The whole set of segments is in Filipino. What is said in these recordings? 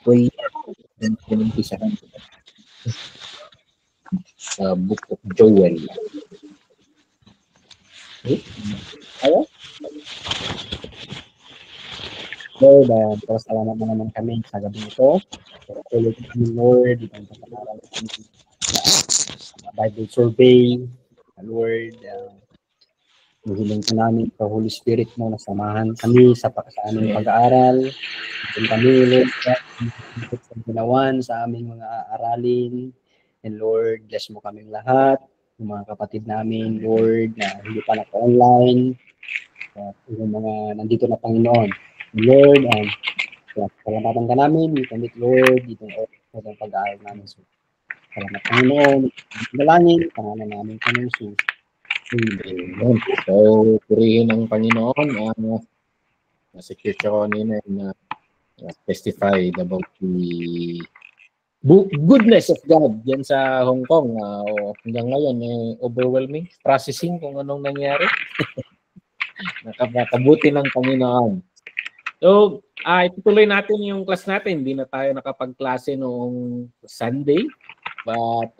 Uy, pinumpisahan ko sa Book of Joel. Ayo? Lord, salamat na naman kami sa gabi ito. Tulog kami, Lord, itong pag-aaral kami sa Bible survey. Lord, hihiling ko namin sa Holy Spirit mo na samahan kami sa aming pag-aaral. Kung kami, Lord, sa ginawan sa aming mga aaralin. And Lord, bless mo kaming lahat. Yung mga kapatid namin, Lord, na hindi pa naka-online. Yung mga nandito na Panginoon. Lord, salamatan ka namin. We commit, Lord, itong pag-aaral namin. Salamat, Panginoon. Dalangin, pangalan namin kami Jesus. Amen. So, purihin ang Panginoon. Si Kircho kanina na testified about the goodness of God yan sa Hong Kong. Hanggang ngayon, overwhelming processing kung anong nangyari. Nakabuti ng Panginoon. So, itutuloy natin yung class natin. Hindi na tayo nakapag-klase noong Sunday. But,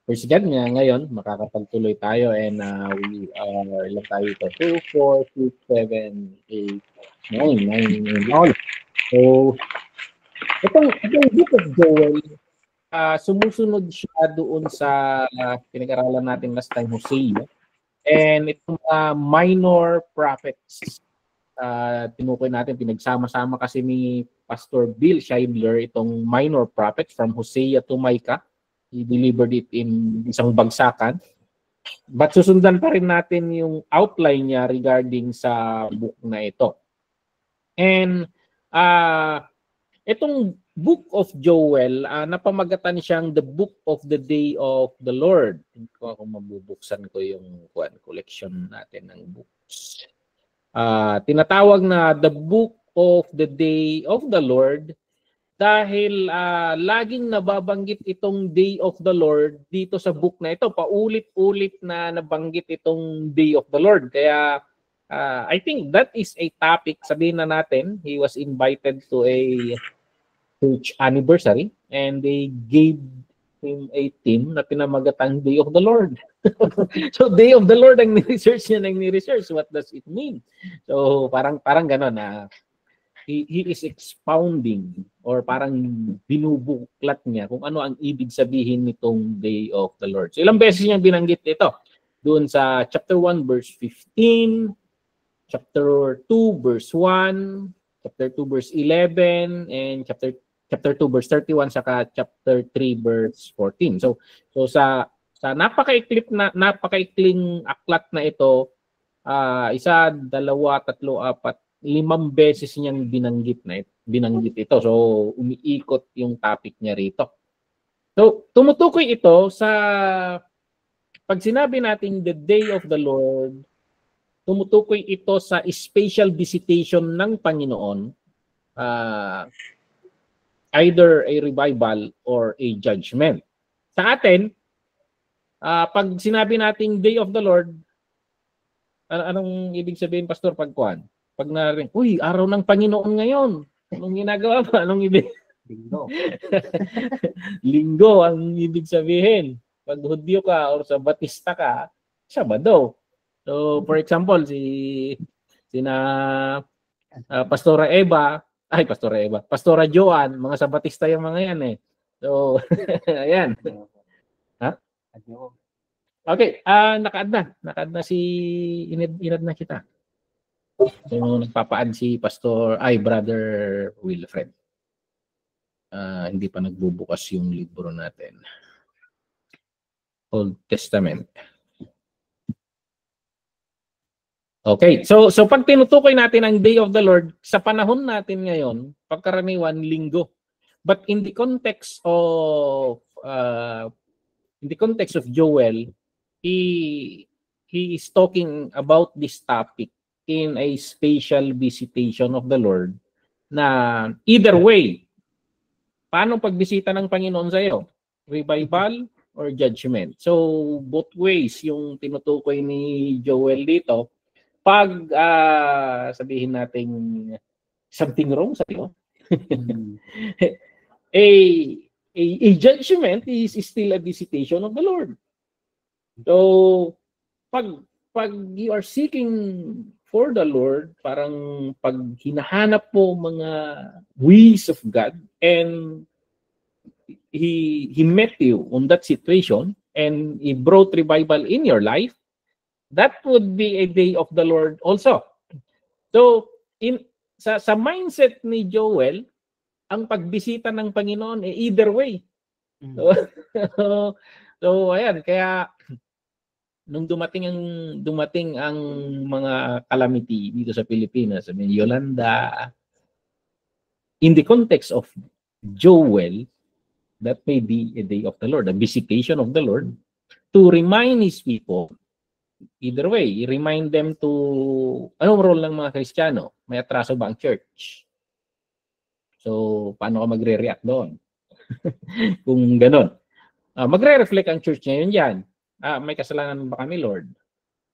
first God nga ngayon, makakapagtuloy tayo and we ilan tayo ito? 2, 4, 6, 7, 8, 9 all. So, itong Book of Joel, sumusunod siya doon sa pinag-aralan natin last time, Hosea. And itong minor prophets, tinukoy natin, pinagsama-sama kasi ni Pastor Bill Scheibler itong minor prophets from Hosea to Micah. He delivered it in isang bagsakan. But susundan pa rin natin yung outline niya regarding sa book na ito. And itong Book of Joel, napamagatan siyang the Book of the Day of the Lord. Hindi ko ako mabubuksan ko yung collection natin ng books. Tinatawag na the Book of the Day of the Lord dahil laging nababanggit itong Day of the Lord dito sa book na ito. Paulit-ulit na nabanggit itong Day of the Lord. Kaya I think that is a topic. Sabihin na natin, he was invited to a church anniversary and they gave him a theme na pinamagatang Day of the Lord. So Day of the Lord ang ni-research niya, nag-ni-research. What does it mean? So parang gano'n na he is expounding or parang binubuklat niya kung ano ang ibig sabihin nitong Day of the Lord. So ilang beses niyang binanggit ito. Doon sa chapter 1 verse 15, chapter 2 verse 1, chapter 2 verse 11, and chapter 2 verse 31 saka chapter 3 verse 14. So sa napakaikling aklat na ito, 1, 2, 3, 4, 5 beses niyang binanggit ito. So umiikot yung topic niya rito. So tumutukoy ito sa pag sinabi natin the Day of the Lord, tumutukoy ito sa special visitation ng Panginoon, either a revival or a judgment. Sa atin, pag sinabi nating Day of the Lord, anong ibig sabihin, Pastor, pagkuhan? Pag narinig, uy, araw ng Panginoon ngayon. Anong ginagawa ba? Anong ibig? Linggo. Linggo ang ibig sabihin. Pag Hudyo ka or sa Batista ka, Sabado. So, for example, Pastora Joan, mga sa Batista yung mga yan eh. So, ayan. Ha? Okay, naka-add na inad na kita. So, nagpapa-add si Brother Wilfred. Hindi pa nagbubukas yung libro natin. Old Testament. Okay, so pag tinutukoy natin ang Day of the Lord, sa panahon natin ngayon, pagkaraniwan, linggo. But in the context of Joel, he is talking about this topic in a special visitation of the Lord na either way, paano pagbisita ng Panginoon sa iyo? Revival or judgment? So both ways yung tinutukoy ni Joel dito. Pag sabihin natin something wrong, sabi ko, A judgment is still a visitation of the Lord. So, pag you are seeking for the Lord, parang pag hinahanap po mga ways of God and He met you on that situation and He brought revival in your life, that would be a day of the Lord also. So, sa mindset ni Joel, ang pagbisita ng Panginoon either way. So ayan, kaya nung dumating ang mga calamity dito sa Pilipinas, Yolanda, in the context of Joel, that may be a day of the Lord, a visitation of the Lord, to remind His people, either way, remind them to, anong role ng mga Kristiyano? May atraso ba ang church? So, paano ka magre-react doon? Kung ganon. Magre-reflect ang church ngayon dyan. May kasalanan ba kami, Lord?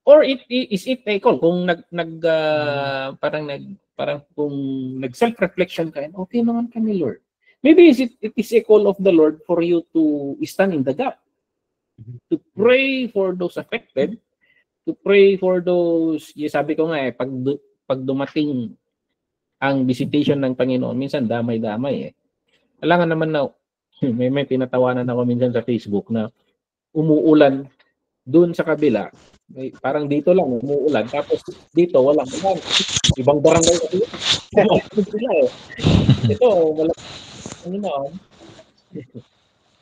Or is it a call? Kung parang kung nag-self-reflection ka, okay naman kami, Lord. Maybe it is a call of the Lord for you to stand in the gap. To pray for those affected. To pray for those, sabi ko nga pag dumating ang visitation ng Panginoon, minsan damay-damay . Kailangan naman na, may tinatawanan ako minsan sa Facebook na umuulan doon sa kabila. Parang dito lang umuulan, tapos dito walang ulan. Ibang barangay na dito. Ito, walang Panginoon.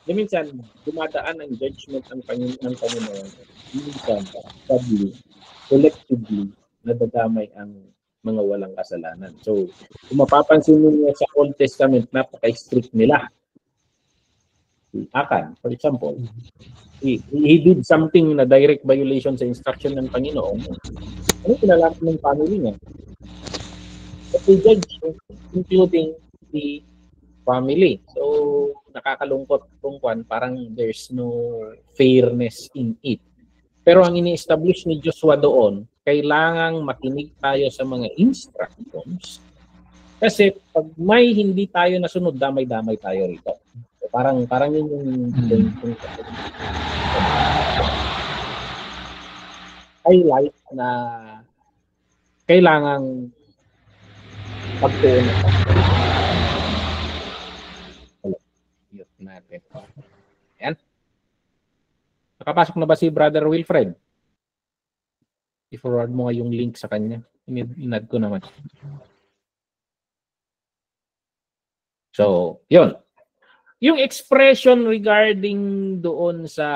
Minsan, dumadaan ang judgment ng Panginoon. Minsan, collectively, nadadamay ang mga walang kasalanan. So, kung mapapansin niyo sa Old Testament, napaka-strict nila. Akan, for example, he did something na direct violation sa instruction ng Panginoon. Ano pinalaman ng family niya? But they judge, including the family. So, nakakalungkot kung parang there's no fairness in it. Pero ang ini-establish ni Joshua doon, kailangang makinig tayo sa mga instructions. Kasi pag may hindi tayo nasunod, damay-damay tayo rito. So, parang yun yung highlight na kailangang pagtuunan natin. Ayan. Nakapasok na ba si Brother Wilfred? I-forward mo nga yung link sa kanya. Inad ko naman. So, yun. Yung expression regarding doon sa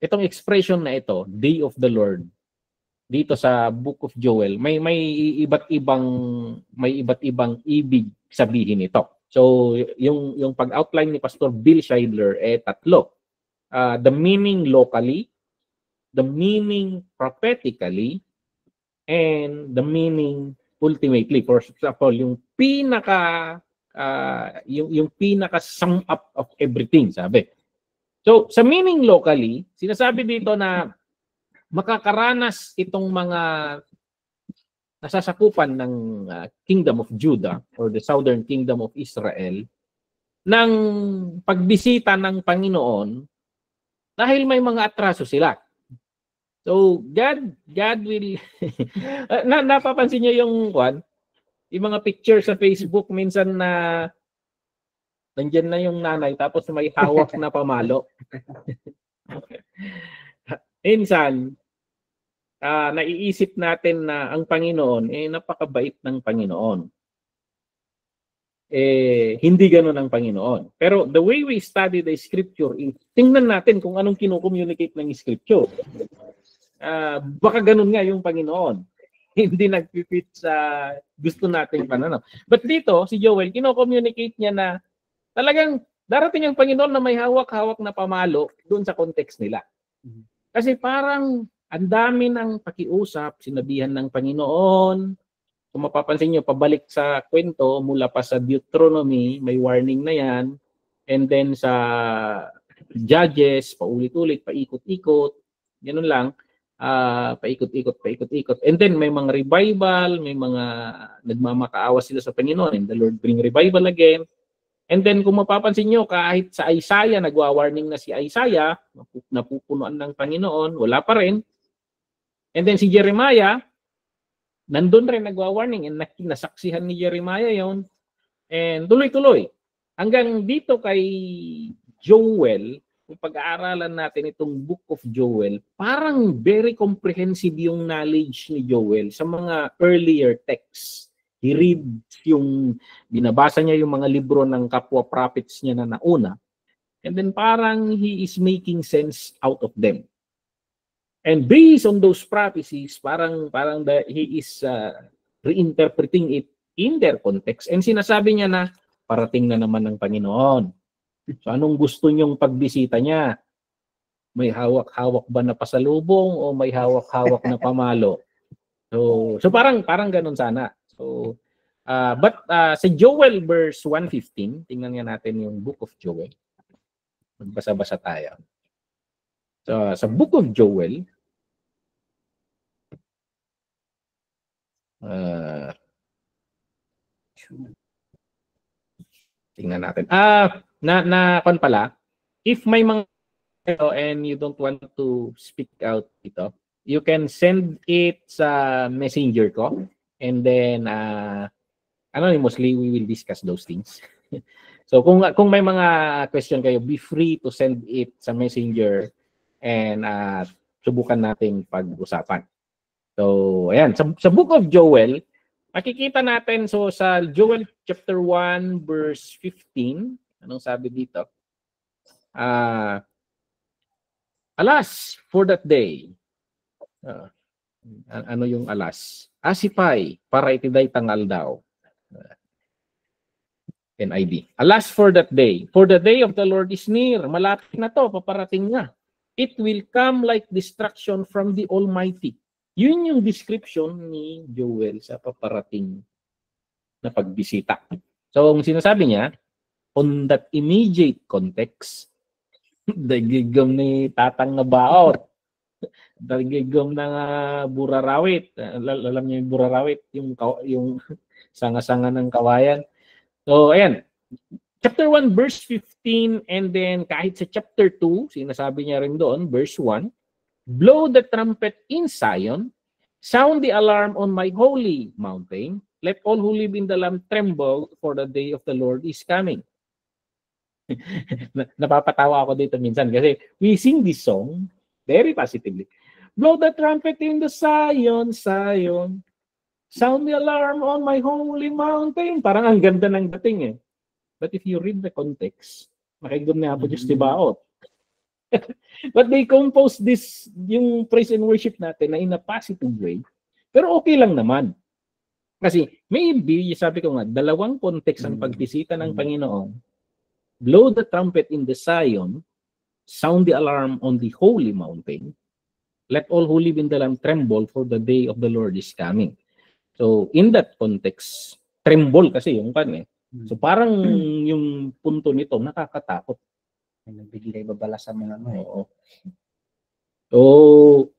itong expression na ito, Day of the Lord, dito sa Book of Joel, may iba't ibang ibig sabihin ito. So, yung pag-outline ni Pastor Bill Scheidler tatlo. The meaning locally, the meaning prophetically, and the meaning ultimately. For example, yung pinaka sum up of everything, sabi. So, sa meaning locally, sinasabi dito na makakaranas itong mga nasasakupan ng Kingdom of Judah or the Southern Kingdom of Israel ng pagbisita ng Panginoon dahil may mga atraso sila. So, God will napapansin niyo yung mga picture sa Facebook minsan na nandiyan na yung nanay tapos may hawak na pamalo. Minsan, naiisip natin na ang Panginoon, napakabait ng Panginoon. Hindi ganoon ang Panginoon. Pero the way we study the Scripture, tingnan natin kung anong kino-communicate ng Scripture. Baka ganun nga yung Panginoon. Hindi nag-fit sa gusto nating pananaw. But dito, si Joel, kino-communicate niya na talagang darating ang Panginoon na may hawak-hawak na pamalo doon sa context nila. Kasi parang ang dami ng pakiusap, sinabihan ng Panginoon. Kung mapapansin nyo, pabalik sa kwento, mula pa sa Deuteronomy, may warning na yan. And then sa Judges, paulit-ulit, paikot-ikot. Ganun lang. paikot-ikot. And then may mga revival, may mga nagmamakaawa sila sa Panginoon, and the Lord bring revival again. And then kung mapapansin nyo, kahit sa Isaiah, nagwa-warning na si Isaiah, napupunuan ng Panginoon, wala pa rin. And then si Jeremiah, nandun rin nagwa-warning, and nasaksihan ni Jeremiah yon. And tuloy-tuloy. Hanggang dito kay Joel, kung pag-aaralan natin itong Book of Joel, parang very comprehensive yung knowledge ni Joel sa mga earlier texts. He reads yung, binabasa niya yung mga libro ng kapwa prophets niya na nauna, and then parang he is making sense out of them. And based on those prophecies, parang he is reinterpreting it in their context. And sinasabi niya na, parating na naman ng Panginoon. So anong gusto niyong pagbisita niya? May hawak-hawak ba na pasalubong o may hawak-hawak na pamalo? So parang ganun sana. So but sa Joel verse 1:15, tingnan nga natin yung Book of Joel. Magbasa-basa tayo. So sa Book of Joel, tingnan natin. Kon pala, if may mga and you don't want to speak out ito, you can send it sa messenger ko, and then anonymously we will discuss those things. So kung may mga question kayo, be free to send it sa messenger, and subukan nating pag-usapan. So ayan, sa Book of Joel, makikita natin, so sa Joel chapter 1 verse 15, anong sabi dito? Alas for that day. Ano yung alas? Asipay, para itiday tangal daw. NIV. Alas for that day. For the day of the Lord is near. Malapit na to, paparating na. It will come like destruction from the Almighty. Yun yung description ni Joel sa paparating na pagbisita. So, ang sinasabi niya, on that immediate context, dagigam ni tatang na baot, dagigam ng burarawit. Alam niyo yung burarawit, yung sanga-sanga ng kawayan. So, ayan. Chapter 1, verse 15, and then kahit sa chapter 2, sinasabi niya rin doon, verse 1, blow the trumpet in Zion, sound the alarm on my holy mountain, let all who live in the land tremble, for the day of the Lord is coming. Napapatawa ako dito minsan kasi we sing this song very positively. Blow the trumpet in the Zion, Zion, sound the alarm on my holy mountain. Parang ang ganda ng dating eh. But if you read the context, makigam na po Diyos tibaot. But they compose this, yung praise and worship natin na in a positive way. Pero okay lang naman. Kasi maybe, sabi ko nga, dalawang context ang pagbisita ng Panginoon. Blow the trumpet in the Zion, sound the alarm on the holy mountain. Let all who live in the land tremble, for the day of the Lord is coming. So in that context, tremble kasi yung kan eh. So parang yung punto nito nakakatakot. Nagbigay babala sa mga ano eh. Oo. So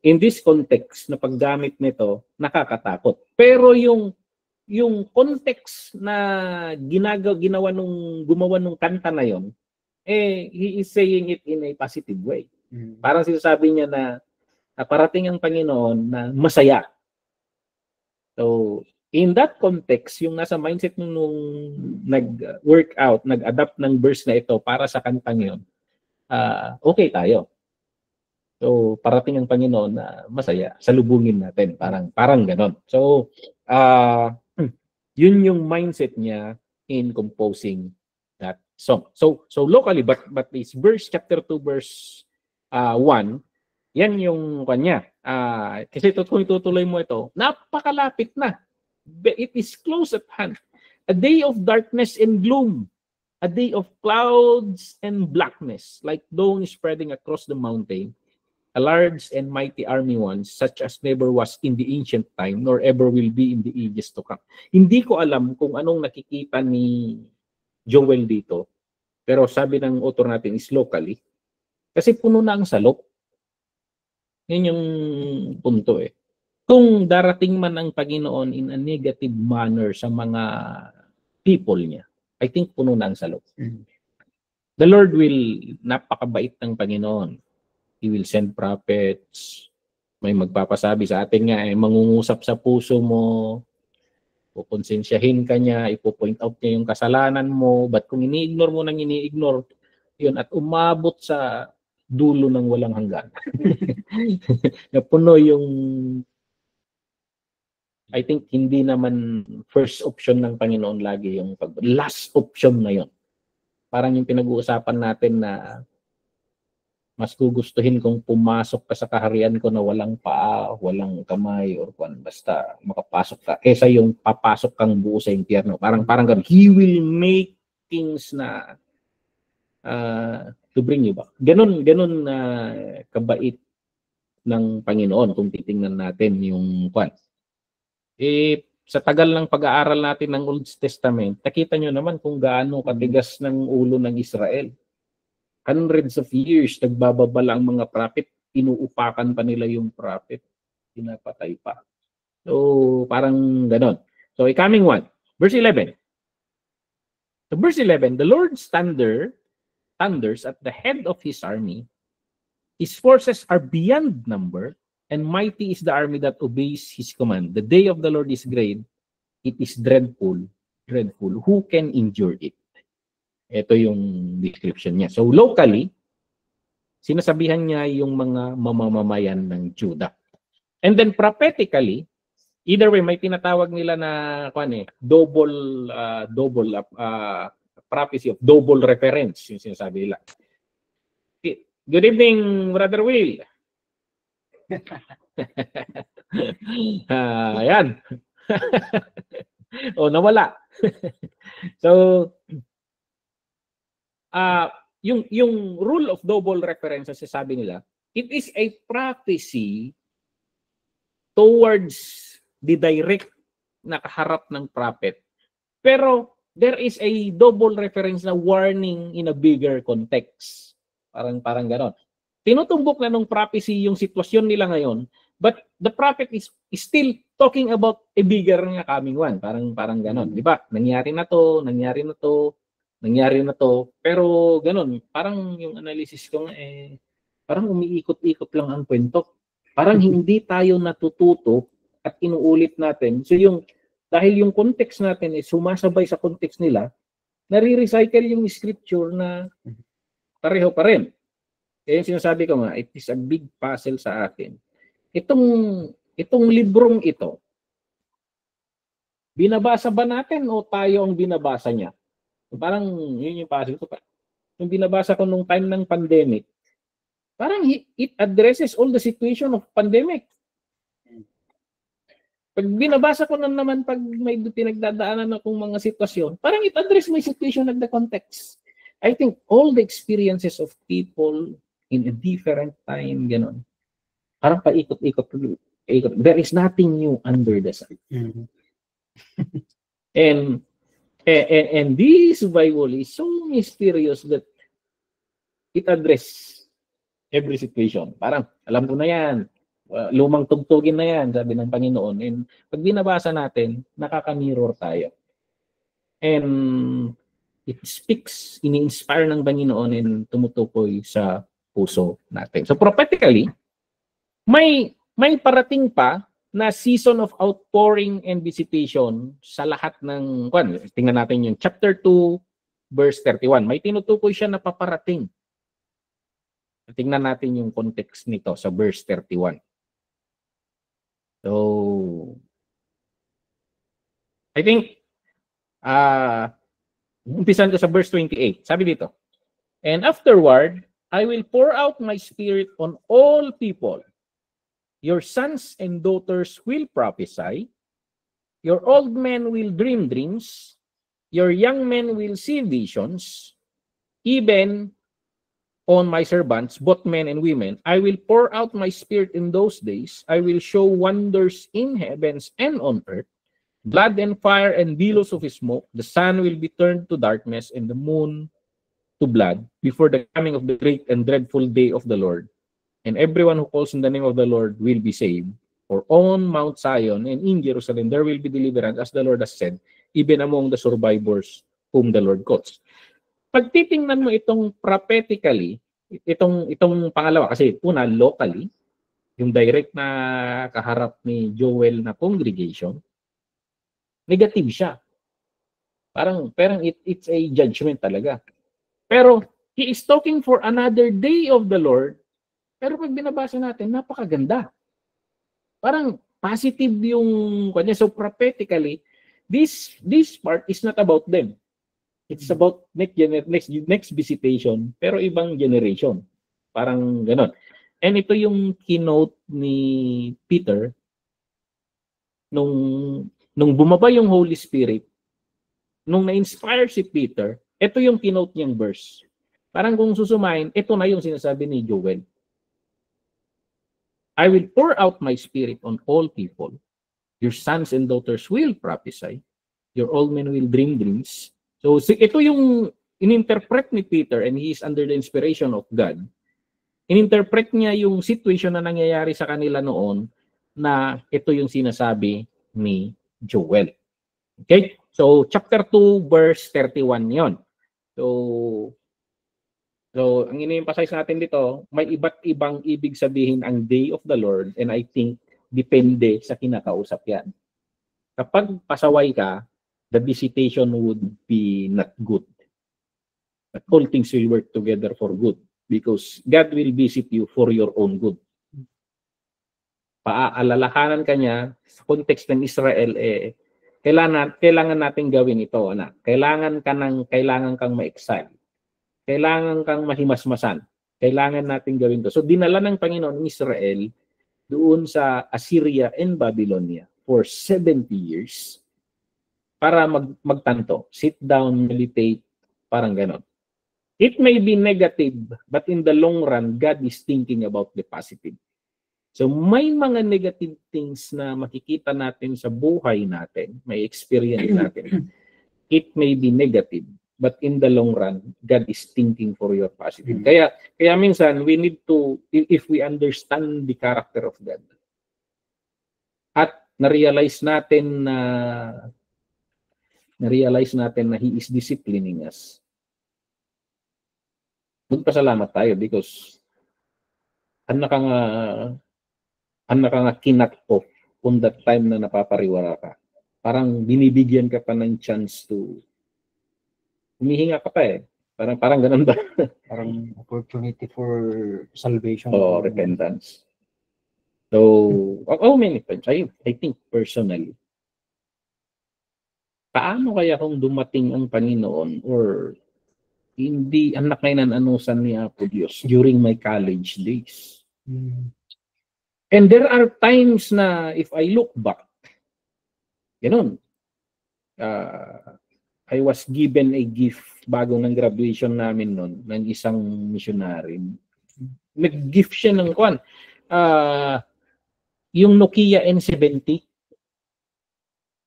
in this context na paggamit nito, nakakatakot. Pero yung context na gumawa nung kanta na yon, eh he is saying it in a positive way. Parang sinasabi niya na parating ang Panginoon na masaya. So in that context, yung nasa mindset nung nag-work out, nag-adapt ng verse na ito para sa kantang yon, okay tayo. So parating ang Panginoon na masaya, salubungin natin, parang ganon. So yun yung mindset niya in composing that song. So locally, but this verse chapter 2 verse 1, yan yung kanya. Kasi kung itutuloy mo ito, napakalapit na. It is close at hand. A day of darkness and gloom, a day of clouds and blackness, like dawn spreading across the mountain, a large and mighty army once, such as never was in the ancient time, nor ever will be in the ages to come. Hindi ko alam kung anong nakikita ni Joel dito, pero sabi ng author natin is locally, kasi puno na ang salop. Yun yung punto eh. Kung darating man ang Panginoon in a negative manner sa mga people niya, I think puno na ang salot. The Lord will, napakabait ng Panginoon. He will send prophets. May magpapasabi sa atin nga, mangungusap sa puso mo, puponsensyahin ka niya, ipo-point out niya yung kasalanan mo, but kung ini-ignore mo nang ini-ignore, yun, at umabot sa dulo ng walang hanggan. Napuno yung, I think, hindi naman first option ng Panginoon lagi yung last option na yun. Parang yung pinag-uusapan natin na mas gugustuhin kong pumasok ka sa kaharian ko na walang paa, walang kamay, or kung basta makapasok ka, kesa yung papasok kang buo sa impyerno. Parang ganun. He will make things na to bring you back. Ganun kabait ng Panginoon kung titingnan natin yung kwan. Sa tagal ng pag-aaral natin ng Old Testament, nakita nyo naman kung gaano katigas ng ulo ng Israel. Hundreds of years, nagbababala ang mga prophet, inuupakan pa nila yung prophet, pinapatay pa. So, parang ganon. So, coming one, verse 11. So, verse 11, the Lord's thunders at the head of his army. His forces are beyond number, and mighty is the army that obeys his command. The day of the Lord is great. It is dreadful. Dreadful. Who can endure it? Ito yung description niya. So locally, sinasabihan niya yung mga mamamayan ng Judah. And then prophetically, either way, may tinatawag nila na double prophecy of double reference, yung sinasabi nila. Good evening, Brother Will. Ayan. O, nawala. So, yung rule of double reference, sabi nila, it is a prophecy towards the direct na kaharap ng prophet. Pero there is a double reference na warning in a bigger context. Parang ganon. Tinutumbok na nung prophecy yung sitwasyon nila ngayon, but the prophet is still talking about a bigger nga coming one. Parang ganon. Di ba? Nangyari na to, pero ganun, parang yung analysis ko parang umiikot-ikot lang ang kwento. Parang hindi tayo natututo at inuulit natin. So dahil yung context natin sumasabay sa context nila, nare-recycle yung scripture na pareho pa rin. Kaya yung sinasabi ko nga, it is a big puzzle sa akin. Itong librong ito, binabasa ba natin o tayo ang binabasa niya? Parang yun yung puzzle ko. Yung binabasa ko nung time ng pandemic, parang it addresses all the situation of pandemic. Pag binabasa ko naman pag may pinagdadaanan akong mga sitwasyon, parang it addresses my situation at the context. I think all the experiences of people in a different time, gano'n. Parang paikot-ikot. There is nothing new under the sun. And this Bible is so mysterious that it addresses every situation. Parang, alam ko na yan. Lumang tugtugin na yan, sabi ng Panginoon. And pag binabasa natin, nakaka-mirror tayo. And it speaks, ini-inspire ng Panginoon and tumutukoy sa puso natin. So prophetically, may parating pa na season of outpouring and visitation sa lahat ng, tingnan natin yung chapter 2, verse 31. May tinutukoy siya na paparating. Tingnan natin yung context nito sa verse 31. So, I think, umpisan ko sa verse 28. Sabi dito, and afterward, I will pour out my spirit on all people. Your sons and daughters will prophesy. Your old men will dream dreams. Your young men will see visions. Even on my servants, both men and women, I will pour out my spirit in those days. I will show wonders in heavens and on earth, blood and fire and billows of smoke. The sun will be turned to darkness and the moon to blood before the coming of the great and dreadful day of the Lord. and everyone who calls in the name of the Lord will be saved. For on Mount Zion and in Jerusalem there will be deliverance, as the Lord has said, even among the survivors whom the Lord calls. Pag titingnan mo itong prophetically, itong pangalawa, kasi una, locally, yung direct na kaharap ni Joel na congregation, negative siya. Parang it's a judgment talaga. Pero he is talking for another day of the Lord. Pero pag binabasa natin, napakaganda. Parang positive yung kanya. So prophetically, this part is not about them. It's about next visitation, pero ibang generation. Parang ganon. And ito yung keynote ni Peter nung bumaba yung Holy Spirit, nung na-inspire si Peter, ito yung keynote niyang verse. Parang kung susumahin, ito na yung sinasabi ni Joel. I will pour out my spirit on all people. Your sons and daughters will prophesy. Your old men will dream dreams. So ito yung ininterpret ni Peter, and he is under the inspiration of God. Ininterpret niya yung situation na nangyayari sa kanila noon, na ito yung sinasabi ni Joel. Okay? So chapter 2 verse 31 yon. So ang ini-emphasize natin dito, may iba't ibang ibig sabihin ang day of the Lord, and I think depende sa kinakausap yan. Kapag pasaway ka, the visitation would be not good. But all things will work together for good, because God will visit you for your own good. Paaalalahanan ka niya sa context ng Israel, kailangan natin gawin ito, anak. Kailangan kang ma-exile. Kailangan kang mahimasmasan. Kailangan natin gawin to. So dinala ng Panginoon ng Israel doon sa Assyria and Babylonia for 70 years para magtanto. Sit down, meditate, parang ganon. It may be negative, but in the long run, God is thinking about the positive. So may mga negative things na makikita natin sa buhay natin, may experience natin. It may be negative, but in the long run, God is thinking for your positive. Kaya minsan, we need to, if we understand the character of God, at na-realize natin na He is disciplining us, magpasalamat tayo, because anak ka nga kinat off on that time na napapariwara ka. Parang binibigyan ka pa ng chance to humihinga ka pa eh. Parang ganun ba? Parang opportunity for salvation. Oh, repentance. So, how many times? I think personally, paano kaya kung dumating ang Panginoon or hindi anak na inanusan ni Apo Diyos during my college days? And there are times na if I look back, ganun, I was given a gift bago ng graduation namin noon ng isang missionary. Nag-gift siya ng yung Nokia N70.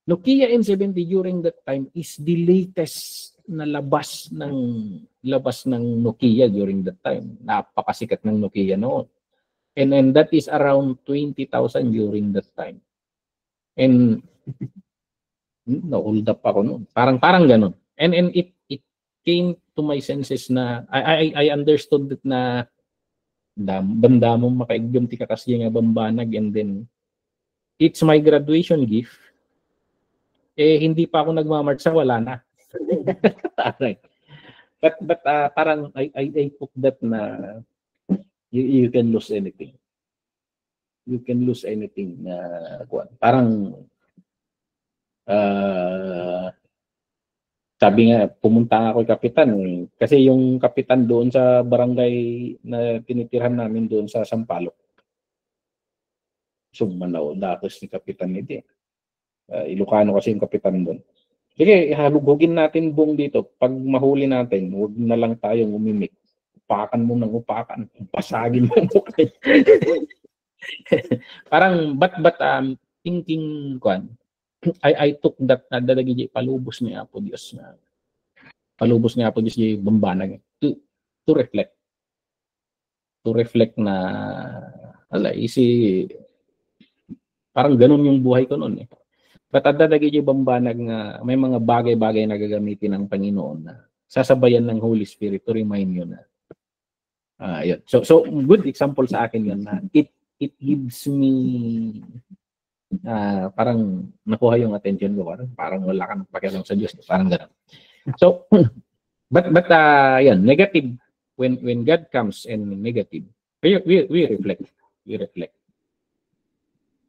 Nokia N70 during that time is the latest na labas ng Nokia during that time. Napakasikat ng Nokia noon. And that is around 20,000 during that time. And na-hold up ako noon. Parang ganun. And it came to my senses na I understood that na banda mong makaigdom ti kakasya nga bambanag, and then it's my graduation gift. Hindi pa ako nagmamarcha, wala na. but parang I took that na you can lose anything. You can lose anything na parang sabi nga, pumunta nga ako kay kapitan kasi yung kapitan doon sa barangay na tinitirhan namin doon sa Sampaloc, Sumanaw, datos ni kapitan nito. Ilocano kasi yung kapitan doon. Sige, halugugin natin buong dito. Pag mahuli natin, huwag na lang tayong umimik. Upakan mo ng upakan. Pasagin mo ang mukha. Parang, but thinking, I took that na dalagi palubos ni Apo Diyos na palubos ni Apo Diyos yung bambanag to reflect. to reflect na parang ganun yung buhay ko noon eh. But at dadagi yung bambanag nga may mga bagay-bagay na gagamitin ng Panginoon na sasabayan ng Holy Spirit to remind you na yun. So good example sa akin yun na it gives me parang nakuha yung attention ko, parang wala kang pakialam sa Diyos, parang gano'n. So but yan, negative when God comes and negative, we reflect.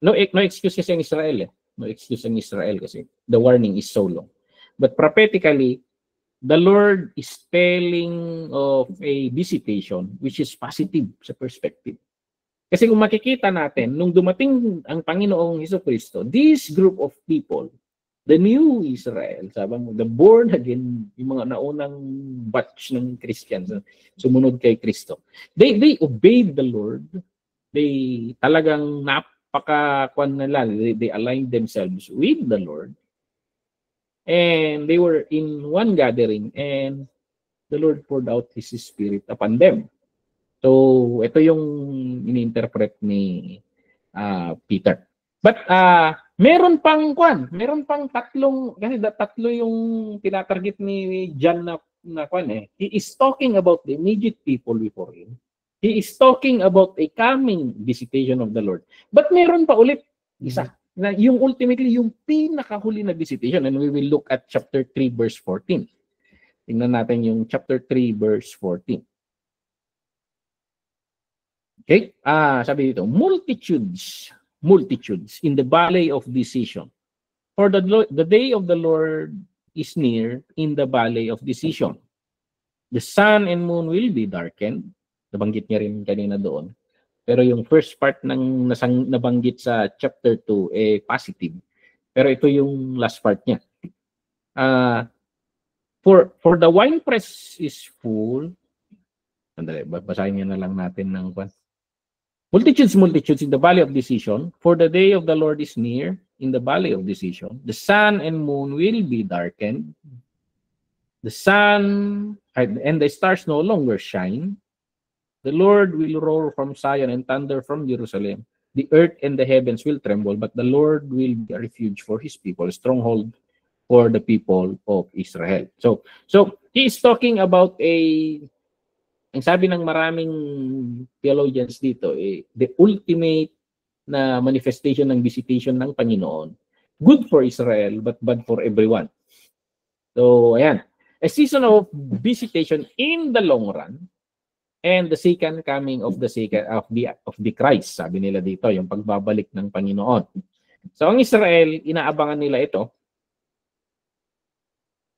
No excuse kasi ang Israel eh. No excuse ang Israel kasi the warning is so long. But prophetically, the Lord is telling of a visitation which is positive sa perspective. Kasi kung makikita natin, nung dumating ang Panginoong Jesucristo, this group of people, the new Israel, sabi mo, the born again, yung mga naunang batch ng Christians, sumunod kay Kristo, they obeyed the Lord. They talagang they aligned themselves with the Lord. And they were in one gathering and the Lord poured out His Spirit upon them. So, ito yung ininterpret ni Peter. But meron pang tatlong, kasi tatlo yung tinatarget ni John na He is talking about the immediate people before him. He is talking about a coming visitation of the Lord. But meron pa ulit isa. Na yung ultimately, yung pinakahuli na visitation. And we will look at chapter 3 verse 14. Tingnan natin yung chapter 3 verse 14. Okay? Sabi dito, multitudes in the valley of decision. For the day of the Lord is near in the valley of decision. The sun and moon will be darkened. Nabanggit niya rin kanina doon. Pero yung first part ng nabanggit sa chapter 2 positive. Pero ito yung last part niya. For the winepress is full. Sandali, basahin niya na lang natin ng multitudes in the valley of decision. For the day of the Lord is near in the valley of decision. The sun and moon will be darkened. The sun and the stars no longer shine. The Lord will roar from Zion and thunder from Jerusalem. The earth and the heavens will tremble, but the Lord will be a refuge for His people, a stronghold for the people of Israel. So he is talking about ang sabi ng maraming theologians dito, the ultimate na manifestation ng visitation ng Panginoon. Good for Israel, but bad for everyone. So, ayan. A season of visitation in the long run, and the second coming of the Christ, sabi nila dito, yung pagbabalik ng Panginoon. So ang Israel, inaabangan nila ito.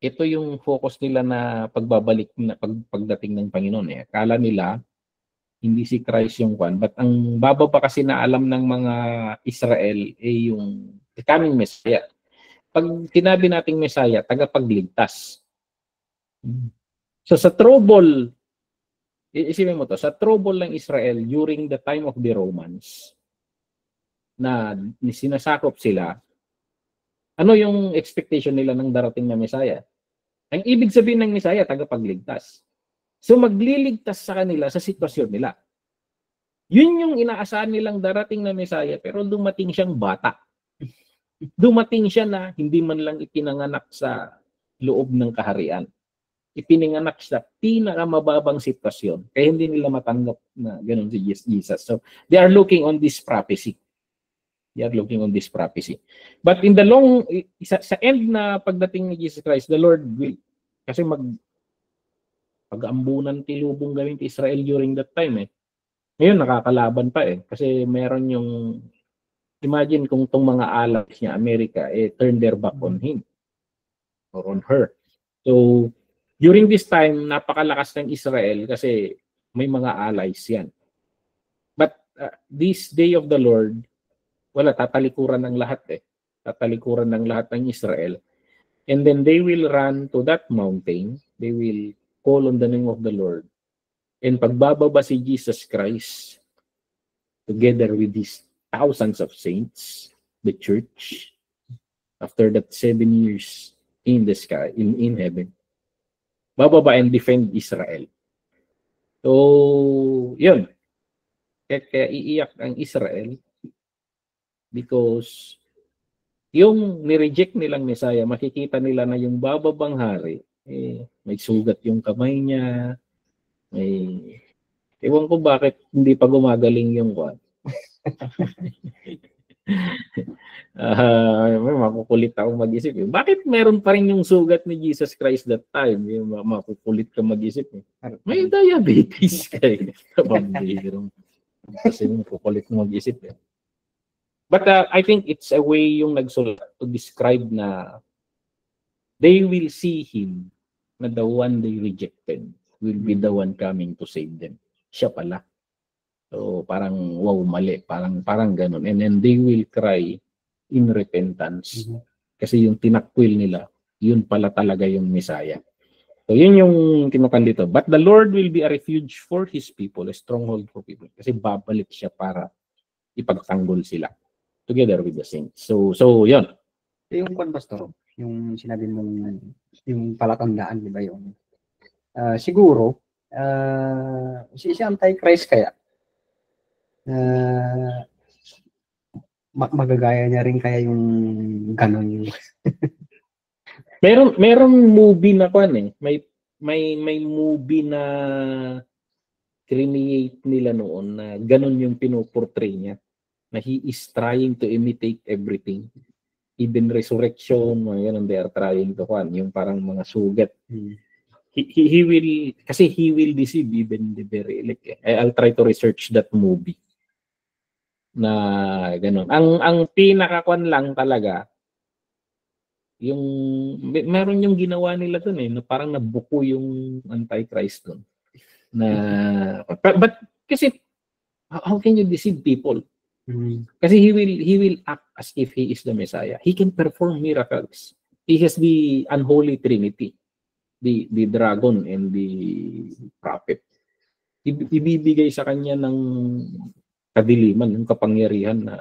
Ito yung focus nila na pagbabalik na pagdating ng Panginoon eh. Akala nila hindi si Christ yung but ang bababa kasi na alam ng mga Israel yung coming Messiah. Pag sinabi nating Messiah, tagapagligtas. So sa trouble, isipin mo to, sa trouble ng Israel during the time of the Romans, na sinasakop sila, ano yung expectation nila ng darating na Messiah? Ang ibig sabihin ng Messiah, tagapagligtas. So magliligtas sa kanila sa sitwasyon nila. Yun yung inaasahan nilang darating na Messiah, pero dumating siyang bata. Dumating siya na hindi man lang ipinanganak sa loob ng kaharian. Ipinanganak sa pinakamababang sitwasyon. Kaya hindi nila matanggap na ganun si Jesus. So they are looking on this prophecy. But in the sa end na pagdating ni Jesus Christ, the Lord will, kasi pag-ambunan tilubong gawin ti Israel during that time eh. Ngayon nakakalaban pa eh. Kasi meron yung, imagine kung tong mga allies niya, America, turn their back on him or on her. So, during this time, napakalakas ng Israel kasi may mga allies yan. But this day of the Lord, wala, tatalikuran ng lahat eh. Tatalikuran ng lahat ng Israel. And then they will run to that mountain. They will call on the name of the Lord. And pagbababa si Jesus Christ, together with these thousands of saints, the church, after that 7 years in the sky, in heaven, bababa and defend Israel. So, yun. Kaya iiyak ang Israel because yung ni-reject nilang Messiah, makikita nila na yung bababang hari, may sugat yung kamay niya, may... Ewan ko bakit hindi pa gumagaling yung kwan. May makukulit ako mag-isip. Bakit meron pa rin yung sugat ni Jesus Christ that time? Yung makukulit ka mag-isip. May diabetes kayo. Pambihirong. Kasi yung kukulit mo mag-isip. But I think it's a way yung nagsulat to describe na they will see him na the one they rejected will be the one coming to save them. Siya pala. So parang wow, mali. Parang ganun. And then they will cry in repentance. Kasi yung tinakwil nila, yun pala talaga yung Messiah. So yun yung kinukan dito. But the Lord will be a refuge for His people, a stronghold for people. Kasi babalik siya para ipagtanggol sila together with the saints. So yun. Yung kwan, Pastor, yung sinabi mong yung palatandaan, di ba yung siguro si Antichrist kaya magagaya niya rin kaya yung ganon yung merong movie na kwan may movie na create nila noon na ganon yung pinoportray niya na he is trying to imitate everything, even resurrection, mga ganun, they are trying to kwan yung parang mga sugat. He will, kasi he will deceive even the very elect. I'll try to research that movie na ganun. Ang pinakakwan lang talaga yung meron yung ginawa nila doon na parang nabuko yung Antichrist doon na but kasi how can you deceive people? Kasi he will act as if he is the Messiah. He can perform miracles. He has the unholy trinity, the dragon and the prophet. Ibibigay sa kanya ng kadiliman, ng kapangyarihan na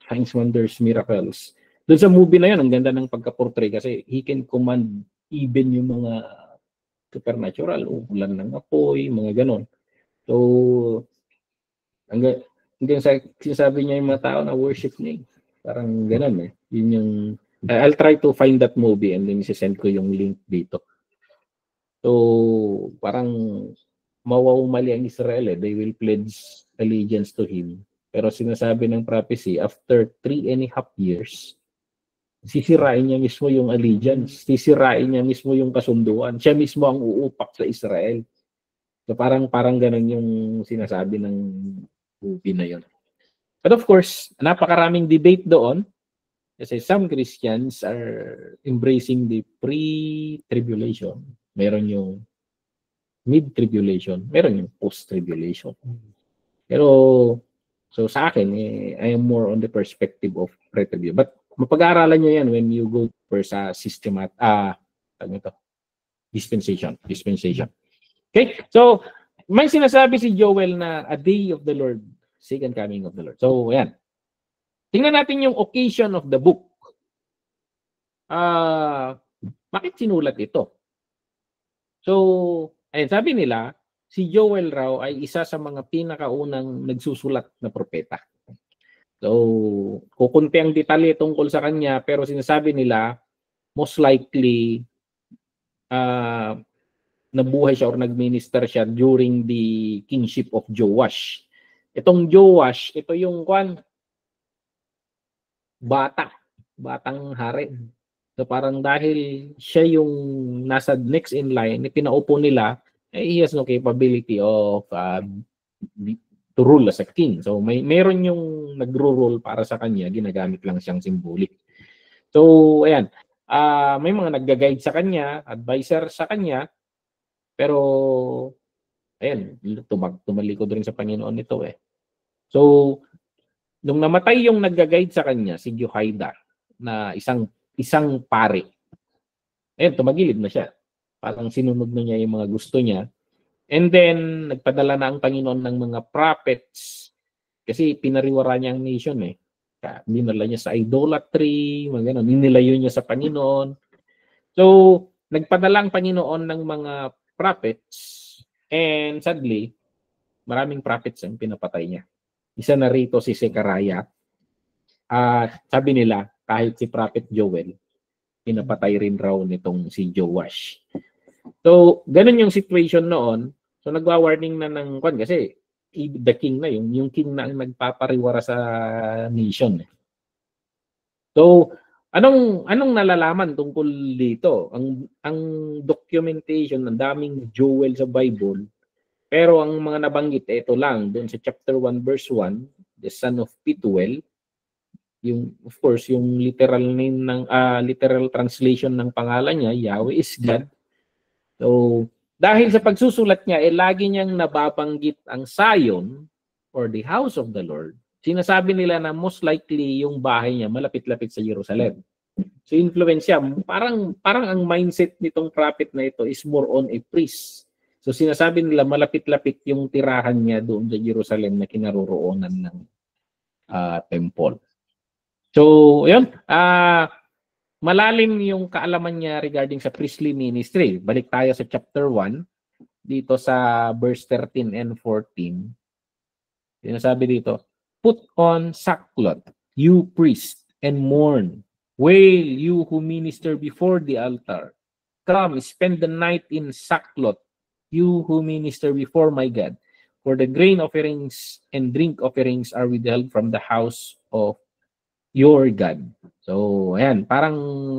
signs, wonders, miracles. Doon sa movie na yun, ang ganda ng pagka-portray kasi he can command even yung mga supernatural, ulan ng apoy, mga ganon. So, hanggang sinasabi niya yung mga tao na worship niya. Parang ganon Yun yung, I'll try to find that movie and then isisend ko yung link dito. So, parang mawawumali ang Israel They will pledge allegiance to him. Pero sinasabi ng prophecy, after 3.5 years, sisirain niya mismo yung allegiance. Sisirain niya mismo yung kasunduan. Siya mismo ang uupak sa Israel. So parang ganun yung sinasabi ng movie na yun. But of course, napakaraming debate doon kasi some Christians are embracing the pre-tribulation. Meron yung mid-tribulation, meron yung post-tribulation. Pero so sa akin, I am more on the perspective of pre-tribulation. But mapag-aaralan nyo yan when you go for sa dispensation. Okay? So, may sinasabi si Joel na a day of the Lord, second coming of the Lord. So, ayan. Tingnan natin yung occasion of the book. Bakit sinulat ito? So, ayun, sabi nila, si Joel raw ay isa sa mga pinakaunang nagsusulat na propeta. So, kukunti ang detalye tungkol sa kanya, pero sinasabi nila, most likely, nabuhay siya or nagminister siya during the kingship of Joash. Itong Joash, ito yung batang hari. So parang dahil siya yung nasa next in line, pinaupo nila, he has no capability of to rule as a king. So meron yung nagro-rule para sa kanya, ginagamit lang siyang symbolic. So ayan, may mga nagga-guide sa kanya, advisor sa kanya, pero ayan, tumalikod rin sa Panginoon nito So nung namatay yung nagga-guide sa kanya, si Jehoiada, na isang pare. Ayun, tumagilid na siya. Parang sinunod na niya yung mga gusto niya. And then, nagpadala na ang Panginoon ng mga prophets kasi pinariwara niya ang nation Dinala niya sa idolatry, mga ganun. Ninilayo niya sa Panginoon. So, nagpadala ang Panginoon ng mga prophets and sadly, maraming prophets ang pinapatay niya. Isa na rito si Zechariah. At sabi nila, kahit si Prophet Joel, pinapatay rin raw nitong si Joash. So, ganun yung situation noon. So, nagwa-warning na ng kwan kasi the king na yung king na ang nagpapariwara sa nation. So, anong nalalaman tungkol dito? Ang documentation, ng daming Joel sa Bible, pero ang mga nabanggit ito lang doon sa chapter 1 verse 1, the son of Pituel, yung of course yung literal name ng literal translation ng pangalan niya, Yahweh is God. So, dahil sa pagsusulat niya, lagi niyang nababanggit ang Zion or the house of the Lord. Sinasabi nila na most likely yung bahay niya malapit-lapit sa Jerusalem. So, influence siya. Parang ang mindset nitong prophet na ito is more on a priest. So, sinasabi nila malapit-lapit yung tirahan niya doon sa Jerusalem na kinaroroonan ng temple. So, yun. Malalim yung kaalaman niya regarding sa priestly ministry. Balik tayo sa chapter 1, dito sa verse 13 and 14. Sinasabi dito, put on sackcloth, you priest, and mourn. Wail, you who minister before the altar. Come, spend the night in sackcloth, you who minister before my God. For the grain offerings and drink offerings are withheld from the house of your God. So, ayan, parang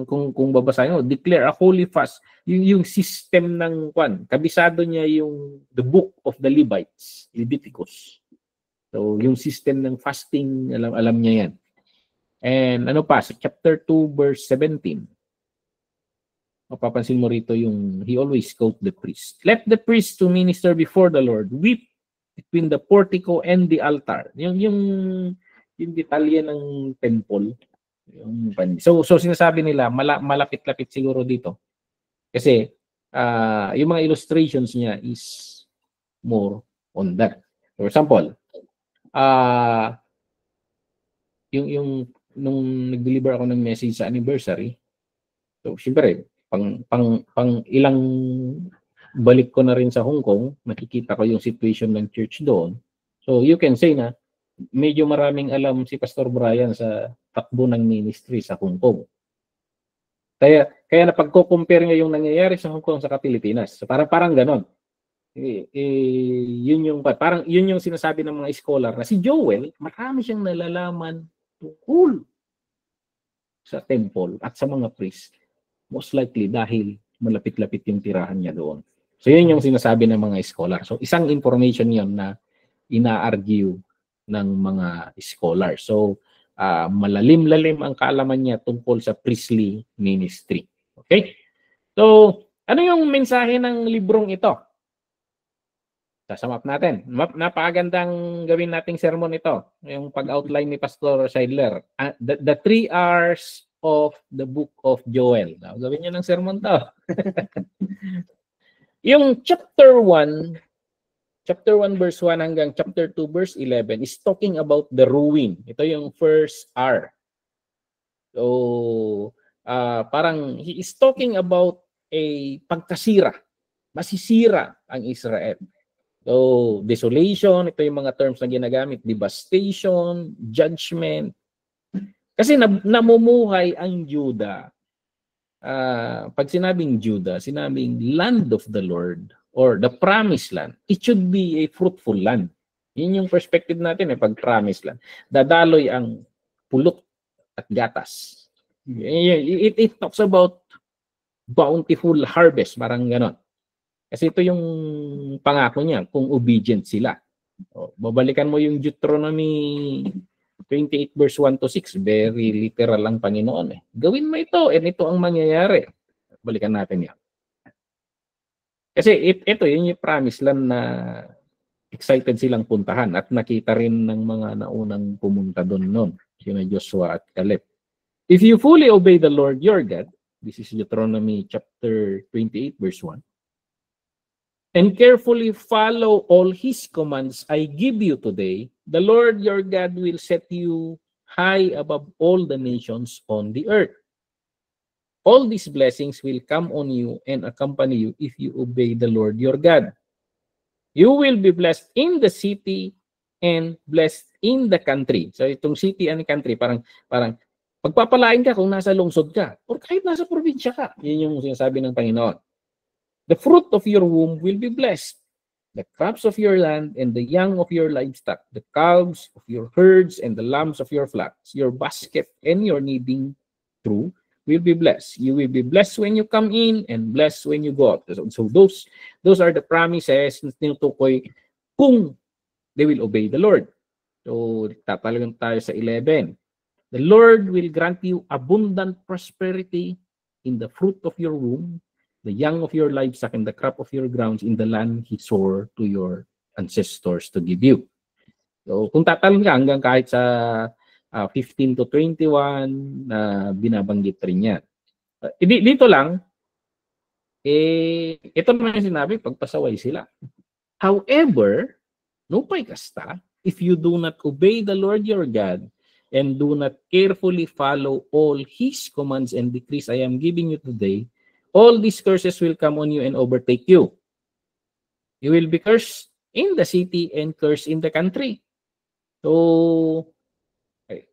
kung babasahin mo, declare a holy fast. Yung system ng kwan, kabisado niya yung the book of the Levites, Leviticus. So, yung system ng fasting, alam niya yan. And ano pa, sa chapter 2, verse 17, mapapansin mo rito yung, he always quote the priest. Let the priest to minister before the Lord weep between the portico and the altar. Yung detalye ng temple. So sinasabi nila, malapit-lapit siguro dito. Kasi yung mga illustrations niya is more on that. For example, yung nung nag-deliver ako ng message sa anniversary, so syempre, pang ilang balik ko na rin sa Hong Kong, nakikita ko yung situation ng church doon. So you can say na medyo maraming alam si Pastor Brian sa takbo ng ministry sa Hong Kong. Kaya na pagko-compare nga yung nangyayari sa Hong Kong sa Pilipinas. So parang ganon. Yun yung sinasabi ng mga scholar na si Joel, marami siyang nalalaman tungkol sa temple at sa mga priest. Most likely dahil malapit-lapit yung tirahan niya doon. So yun yung sinasabi ng mga scholar. So isang information yun na ina-argue ng mga scholar. So, malalim-lalim ang kaalaman niya tungkol sa priestly ministry. Okay? So, ano yung mensahe ng librong ito? Sasamap natin. Napakagandang gawin nating sermon ito. Yung pag-outline ni Pastor Scheidler. The 3 R's of the book of Joel. Gawin niyo ng sermon to. Yung chapter 1 verse 1 hanggang chapter 2 verse 11 is talking about the ruin. Ito yung first R. So, parang he is talking about a pagkasira. Masisira ang Israel. So, desolation, ito yung mga terms na ginagamit, devastation, judgment. Kasi namumuhay ang Judah. Pag sinabing Judah, sinabing land of the Lord, or the promised land, it should be a fruitful land. Yun yung perspective natin pag promised land. Dadaloy ang pulot at gatas. It talks about bountiful harvest, parang ganon. Kasi ito yung pangako niya kung obedient sila. Babalikan mo yung Deuteronomy 28 verse 1 to 6, very literal ang Panginoon. Gawin mo ito and ito ang mangyayari. Balikan natin yan. Kasi ito yun yung promise land na excited silang puntahan at nakita rin ng mga naunang pumunta doon noon, sina Joshua at Caleb. If you fully obey the Lord your God, this is Deuteronomy chapter 28 verse 1, and carefully follow all His commands I give you today, the Lord your God will set you high above all the nations on the earth. All these blessings will come on you and accompany you if you obey the Lord your God. You will be blessed in the city and blessed in the country. So itong city and country, parang pagpapalain ka kung nasa lungsod ka or kahit nasa probinsya ka. Yun yung sinasabi ng Panginoon. The fruit of your womb will be blessed. The crops of your land and the young of your livestock, the calves of your herds and the lambs of your flocks, your basket and your kneading trough will be blessed. You will be blessed when you come in and blessed when you go out. So those are the promises na tinutukoy kung they will obey the Lord. So tatalagang tayo sa 11. The Lord will grant you abundant prosperity in the fruit of your womb, the young of your livestock, and the crop of your grounds in the land He swore to your ancestors to give you. So kung tatalon ka hanggang kahit sa 15 to 21 na binabanggit rin yan. Dito lang, ito naman yung sinabi, pagpasaway sila. However, nupay kasta, if you do not obey the Lord your God and do not carefully follow all His commands and decrees I am giving you today, all these curses will come on you and overtake you. You will be cursed in the city and cursed in the country. So,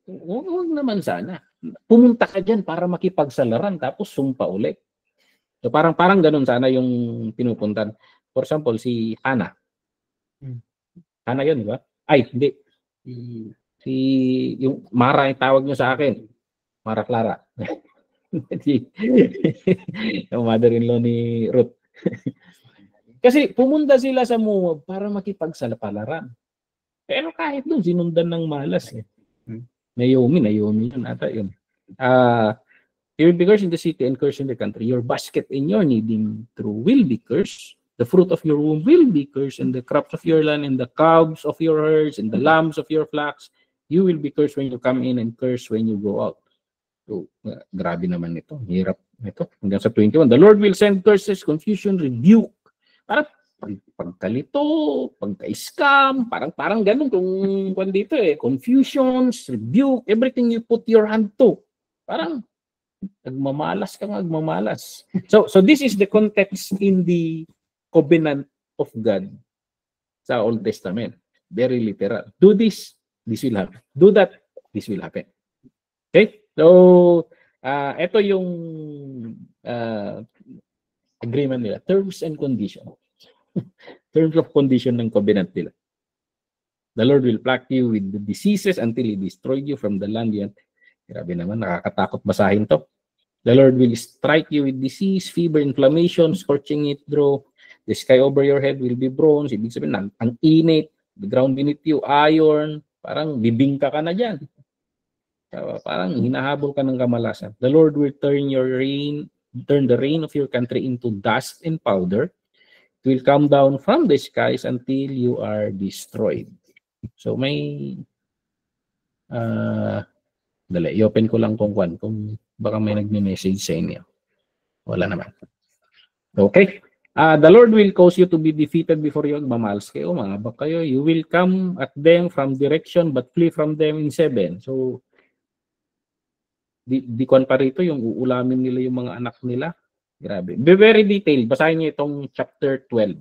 huwag naman sana. Pumunta ka dyan para makipagsalaran tapos sumpa ulit. So parang ganun sana yung pinupuntan. For example, si Hana. Hana yun, di ba? Ay, hindi. Si yung Mara yung tawag nyo sa akin. Mara Clara. Yung mother-in-law ni Ruth. Kasi pumunta sila sa Moab para makipagsalaran. Pero kahit doon, sinundan ng malas. Naomi yun ata yun. You will be cursed in the city and cursed in the country. Your basket and your kneading trough will be cursed. The fruit of your womb will be cursed, and the crops of your land, and the calves of your herds, and the lambs of your flocks. You will be cursed when you come in and cursed when you go out. So, grabe naman ito. Hirap ito. Hanggang sa 21. The Lord will send curses, confusion, rebuke. Parang pagkalito, pagka-scam, parang ganun kung dito confusions, rebuke, everything you put your hand to. Parang nagmamalas. So this is the context in the covenant of God sa Old Testament. Very literal. Do this, this will happen. Do that, this will happen. Okay? So, ito yung agreement nila. Terms and conditions. Terms of condition ng covenant nila. The Lord will pluck you with the diseases until He destroyed you from the land yan. Grabe naman, nakakatakot basahin to. The Lord will strike you with disease, fever, inflammation, scorching heat, draw. The sky over your head will be bronze. Ibig sabihin, ang init. The ground beneath you, iron. Parang bibingka ka na dyan. Parang hinahabol ka ng kamalasan. The Lord will turn the rain of your country into dust and powder. It will come down from the skies until you are destroyed. So may i-open ko lang kung baka may nagme-message sa inyo. Wala naman. Okay. The Lord will cause you to be defeated before you. Magmamalas kayo, mangabak kayo. You will come at them from direction but flee from them in 7. So di kon pa rito yung uulamin nila yung mga anak nila. Grabe. Be very detailed. Basahin niyo itong chapter 12.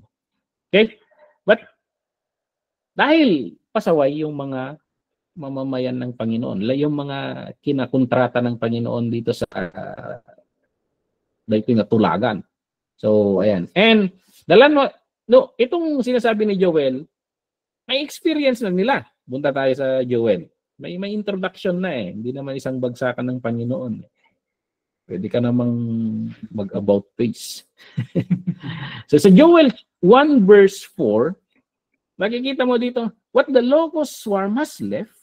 Okay? But dahil pasaway yung mga mamamayan ng Panginoon, yung mga kinakontrata ng Panginoon dito sa dito yung tulagan. So, ayan. And itong sinasabi ni Joel, may experience na nila. Punta tayo sa Joel. May introduction na Hindi naman isang bagsakan ng Panginoon. Pwede ka namang mag-about face. So sa Joel 1 verse 4, makikita mo dito, what the locust swarm has left,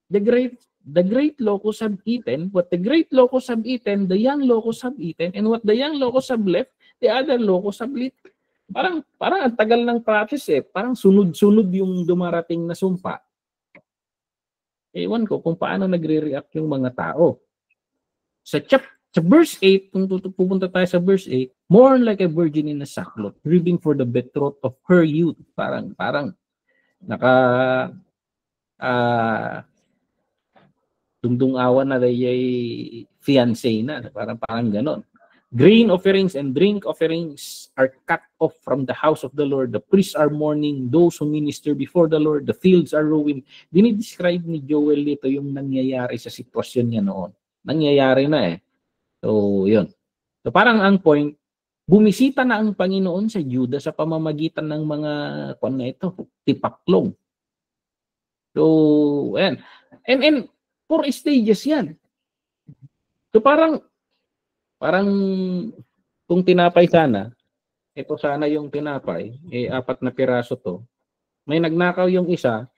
the great locusts have eaten, what the great locusts have eaten, the young locusts have eaten, and what the young locusts have left, the other locusts have eaten. Parang ang tagal ng process Parang sunod-sunod yung dumarating na sumpa. Ewan ko kung paano nagre-react yung mga tao. Sa verse 8, kung pupunta tayo sa verse 8, more like a virgin in a sackcloth, grieving for the betrothed of her youth. Parang dungdung awan na dayay fiancé na. Parang ganon. Grain offerings and drink offerings are cut off from the house of the Lord. The priests are mourning, those who minister before the Lord. The fields are ruined. Dinidescribe ni Joel dito yung nangyayari sa sitwasyon niya noon. Nangyayari na eh. So, yun. So, parang ang point, bumisita na ang Panginoon sa Juda sa pamamagitan ng mga, kung na ito, tipaklong. So, ayan. And 4 stages yan. So, parang kung tinapay sana, ito sana yung tinapay, 4 na piraso to. May nagnakaw yung isa,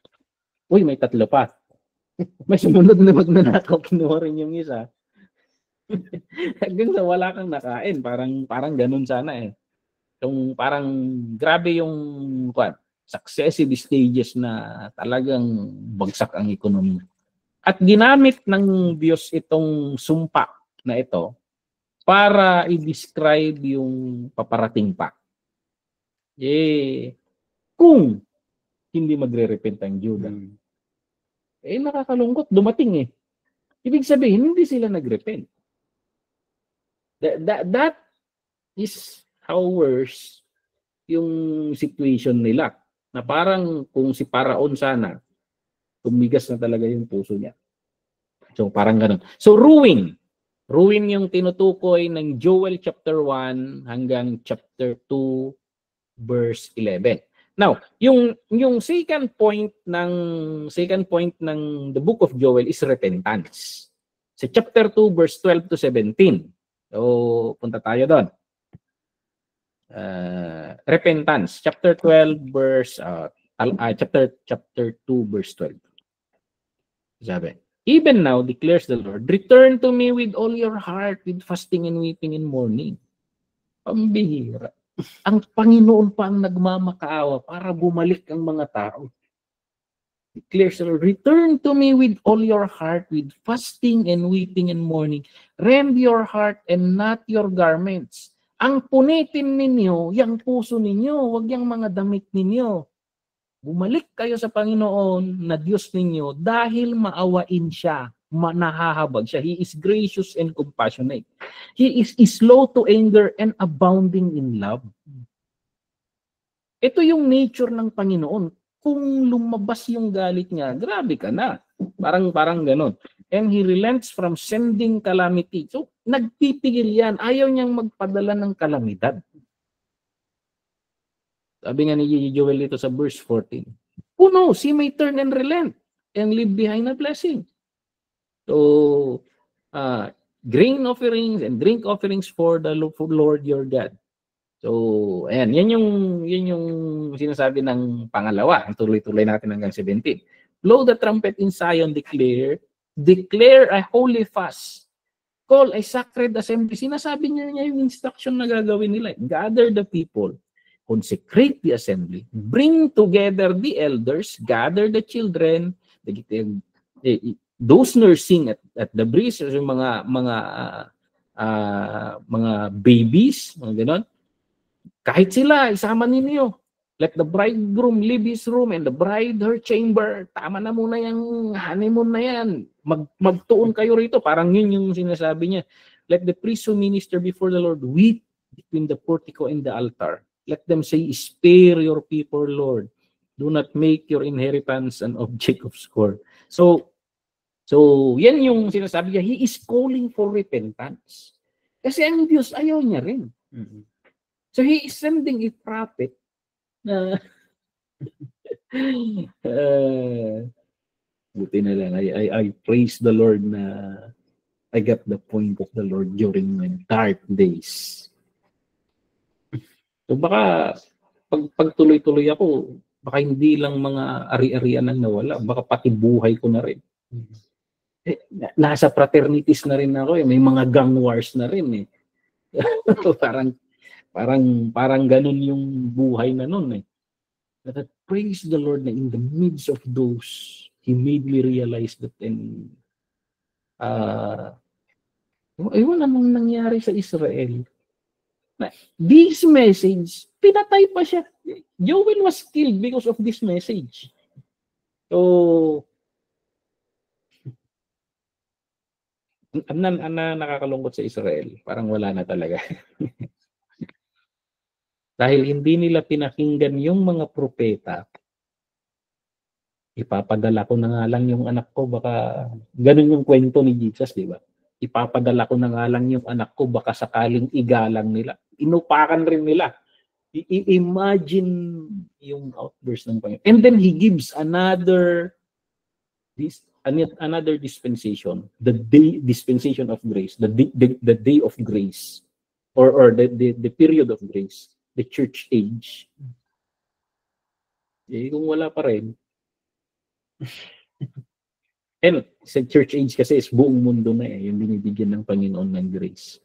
uy, may 3 pa. May sumunod na magnanakaw, kinuha rin yung isa. Hanggang sa wala kang nakain, parang ganun sana eh. Yung parang grabe yung successive stages na talagang bagsak ang ekonomiya. At ginamit ng Diyos itong sumpa na ito para i-describe yung paparating pa. Kung hindi magre-repent ang Juda. Nakakalungkot, dumating eh. Ibig sabihin, hindi sila nag-repent. That is how worse yung situation nila. Na parang kung si Paraon sana, tumigas na talaga yung puso niya. So parang ganun. So ruin yung tinutukoy ng Joel chapter 1 hanggang chapter 2 verse 11. Now, yung second point ng the book of Joel is repentance. Sa chapter 2 verse 12 to 17. So punta tayo doon. Repentance, chapter 12 verse chapter 2 verse 12. Sabi, even now, declares the Lord, return to me with all your heart, with fasting and weeping and mourning. Pambihira. Ang Panginoon pa ang nagmamakaawa para bumalik ang mga tao. Declares the Lord, return to me with all your heart, with fasting and weeping and mourning. Rend your heart and not your garments. Ang punitin ninyo, yung puso ninyo, wag yung mga damit ninyo. Bumalik kayo sa Panginoon na Diyos ninyo dahil maawain siya, nahahabag siya. He is gracious and compassionate. He is slow to anger and abounding in love. Ito yung nature ng Panginoon. Kung lumabas yung galit niya, grabe ka na. Parang ganun. And He relents from sending calamity. So, nagpipigil yan. Ayaw niyang magpadala ng kalamidad. Sabi nga ni Joel dito sa verse 14, who knows, he may turn and relent and leave behind a blessing. So, grain offerings and drink offerings for the Lord your God. So, ayan, yan yung sinasabi ng pangalawa. Ang tuloy-tuloy natin hanggang 17. Blow the trumpet in Zion, declare a holy fast, call a sacred assembly. Sinasabi niya yung instruction na gagawin nila. Gather the people, consecrate the assembly, bring together the elders, gather the children, those nursing at the breast, yung mga babies, mga ganon. Kahit sila, isama ninyo. Let the bridegroom leave his room and the bride her chamber. Tama na muna yung honeymoon na yan. Magtuon kayo rito. Parang yun yung sinasabi niya. Let the priest who minister before the Lord weep between the portico and the altar. Let them say, spare your people, Lord. Do not make your inheritance an object of scorn. So yan yung sinasabi niya. He is calling for repentance. Kasi ang Diyos, ayaw niya rin. So He is sending a prophet na buti na lang. I praise the Lord na I got the point of the Lord during my dark days. So baka pag tuloy-tuloy ako, baka hindi lang mga ari-arian ang nawala, baka pati buhay ko na rin. Nasa fraternities na rin ako eh. May mga gang wars na rin eh. parang ganun yung buhay na nun eh. But praise the Lord na in the midst of those, He made me realize that ewan anong nangyari sa Israel. This message, pinatay pa siya. Joel was killed because of this message. So, nakakalungkot sa Israel, parang wala na talaga. Dahil hindi nila pinakinggan yung mga propeta, ipapadala ko na nga lang yung anak ko, baka ganun yung kwento ni Jesus, di ba? Ipapadala ko na nga lang yung anak ko, baka sakaling igalang nila. Inupakan rin nila. Imagine yung outburst ng Panginoon. And then He gives another dispensation, dispensation of grace, the day of grace, or the period of grace, the church age. Kung wala pa rin, and sa church age kasi is buong mundo na yung binibigyan ng Panginoon ng grace.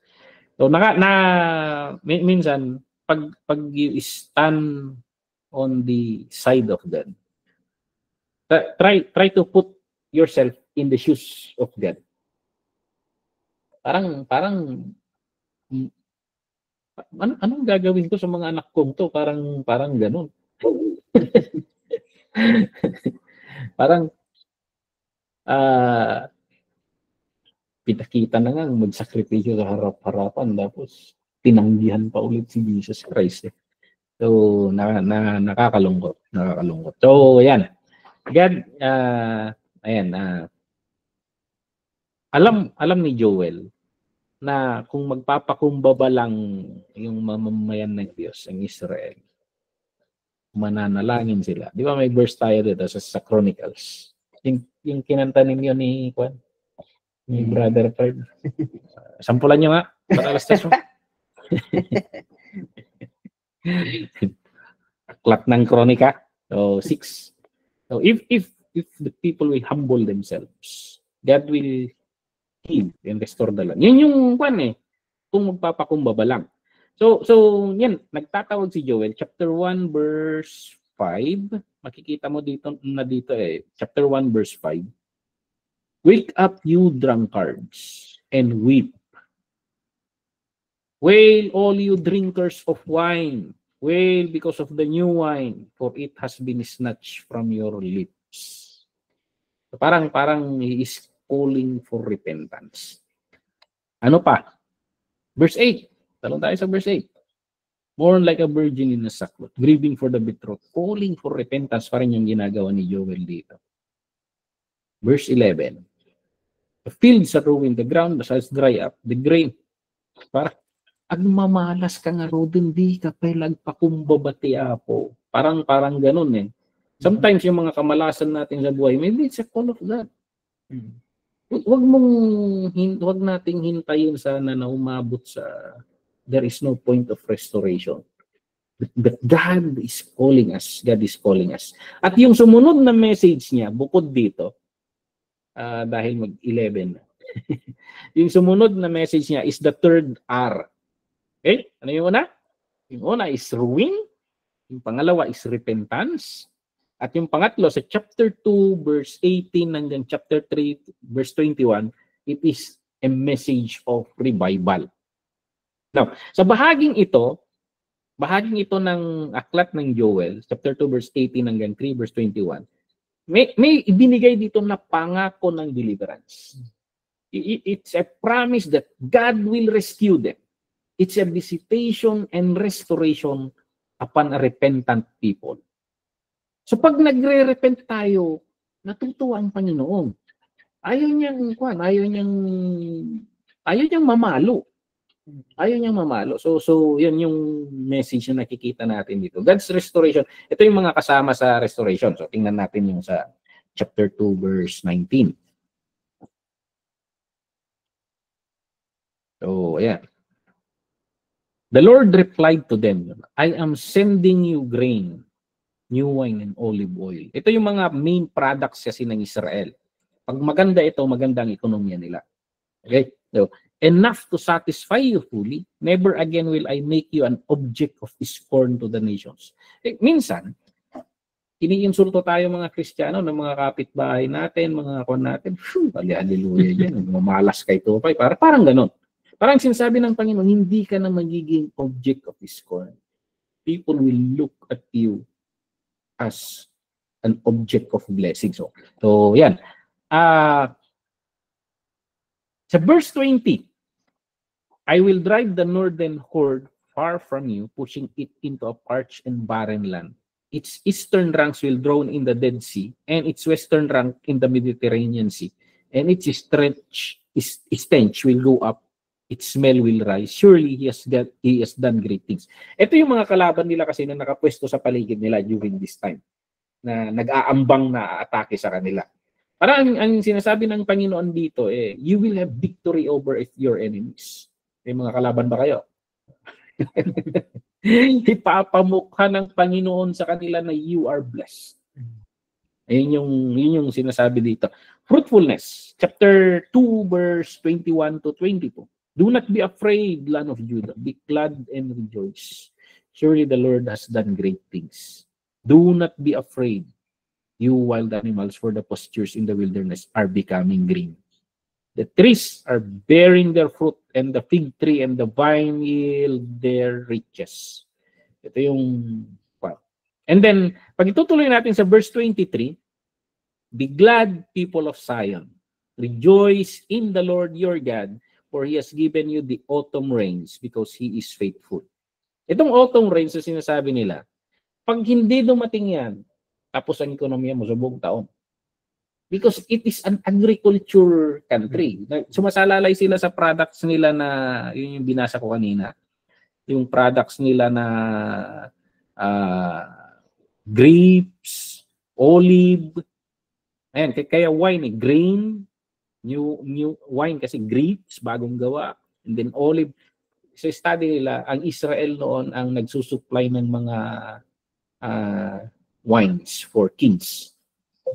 So minsan pag you stand on the side of God, try to put yourself in the shoes of God. Parang anong gagawin ko sa mga anak kong to? Parang ganun. Parang pinakita na nga magsakripisyo sa harap-harapan, tapos tinanggihan pa ulit si Jesus Christ. So nakakalungkot. So yan, God, ayan, alam ni Joel na kung magpapakumbaba lang yung mamamayan ng Diyos, ang Israel, mananalangin sila. Di ba may verse tayo dito sa Chronicles? Yung kinanta ninyo ni Brother Fred. Sampulan nyo nga. Patalas tayo. Aklat ng Kronika. So, 6. So, if the people will humble themselves, God will heal and restore the land. Yun yung kung magpapakumbaba lang. So yan, nagtatawag si Joel, chapter 1 verse 5. Makikita mo dito chapter 1 verse 5. Wake up, you drunkards, and weep. Wail, all you drinkers of wine. Wail because of the new wine, for it has been snatched from your lips. So parang he is calling for repentance. Ano pa? Verse 8. Talong tayo sa verse 8. Born like a virgin in a sackcloth, grieving for the betrothed, calling for repentance, pa rin yung ginagawa ni Joel dito. Verse 11. The fields are ruined, the ground has dry up, the grain. Parang, agmamalas ka nga ro din, di ka palagpakumbaba ti Apo. Parang ganun eh. Sometimes yung mga kamalasan natin sa buhay, maybe it's a call of God. Wag nating hintayin sana na umabot sa there is no point of restoration. But God is calling us. God is calling us. At yung sumunod na message niya, bukod dito, dahil mag-11 na. Yung sumunod na message niya is the third R. Okay? Ano yung una? Yung una is ruin. Yung pangalawa is repentance. At yung pangatlo, sa chapter 2, verse 18 hanggang chapter 3, verse 21, it is a message of revival. Now, sa bahaging ito ng aklat ng Joel, chapter 2, verse 18 hanggang 3, verse 21, may ibinigay dito na pangako ng deliverance. It's a promise that God will rescue them. It's a visitation and restoration upon a repentant people. So pag nagre-repent tayo, natutuwa ang Panginoon. Ayaw niyang mamalo. So yan yung message na nakikita natin dito. God's restoration. Ito yung mga kasama sa restoration. So tingnan natin yung sa chapter 2 verse 19. So ayan. The Lord replied to them, I am sending you grain, new wine, and olive oil. Ito yung mga main products kasi ng Israel. Pag maganda ito, maganda ang ekonomiya nila. Okay? So, enough to satisfy you fully, never again will I make you an object of scorn to the nations. Minsan, iniinsulto tayo mga Kristiyano ng mga kapitbahay natin, mga kon natin, hallelujah yan, mamalas kay Tupay, parang ganun. Parang sinasabi ng Panginoon, hindi ka na magiging object of scorn. People will look at you as an object of blessing. So yan. Sa verse 20, I will drive the northern horde far from you, pushing it into a parched and barren land. Its eastern ranks will drown in the Dead Sea, and its western rank in the Mediterranean Sea. And its stench will go up, its smell will rise. Surely he has done great things. Ito yung mga kalaban nila kasi na nakapwesto sa paligid nila during this time, na nag-aambang na atake sa kanila. Parang ang sinasabi ng Panginoon dito, you will have victory over your enemies. May mga kalaban ba kayo? Ipapamukha ng Panginoon sa kanila na you are blessed. Yun yung sinasabi dito. Fruitfulness, chapter 2, verse 21 to 22. Do not be afraid, land of Judah. Be glad and rejoice. Surely the Lord has done great things. Do not be afraid, you wild animals, for the pastures in the wilderness are becoming green. The trees are bearing their fruit, and the fig tree and the vine yield their riches. Ito yung well. And then, pag itutuloy natin sa verse 23, be glad, people of Zion. Rejoice in the Lord your God, for He has given you the autumn rains because He is faithful. Itong autumn rains na sinasabi nila, pag hindi dumating yan, tapos ang ekonomiya mo sa buong taon. Because it is an agriculture country. Sumasalalay sila sa products nila na, yun yung binasa ko kanina, yung products nila na grapes, olive, ayan, kaya wine, grain, new wine kasi grapes, bagong gawa, and then olive. Sa study nila, ang Israel noon ang nagsusupply ng mga wines for kings.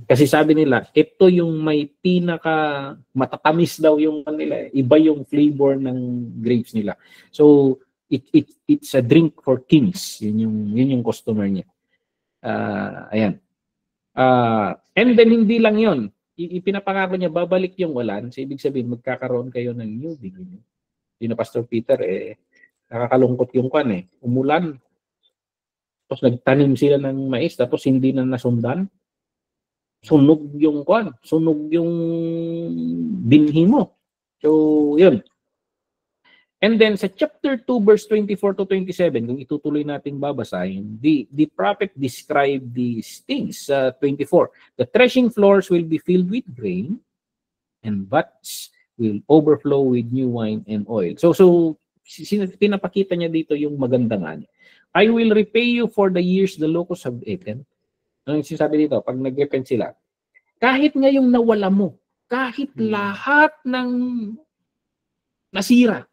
Kasi sabi nila, ito yung may pinaka matatamis daw yung nila, iba yung flavor ng grapes nila. So it's a drink for kings. Yun yung customer niya. Ayan. And then hindi lang yun. Ipinapangako niya babalik yung ulan. So ibig sabihin magkakaroon kayo ng new beginning. Yun na Pastor Peter nakakalungkot yung kwan umulan. Tapos nagtanim sila ng mais tapos hindi na nasundan. Sunog yung kwan, sunog yung binhi mo. So, yun. And then sa chapter 2 verse 24 to 27, kung itutuloy nating babasahin, the prophet described these things. 24, the threshing floors will be filled with grain and vats will overflow with new wine and oil. So pinapakita niya dito yung magandangan. I will repay you for the years the locusts have eaten. Ano yung sinasabi dito? Pag nag-repent sila, kahit ngayong nawala mo, kahit lahat ng nasira,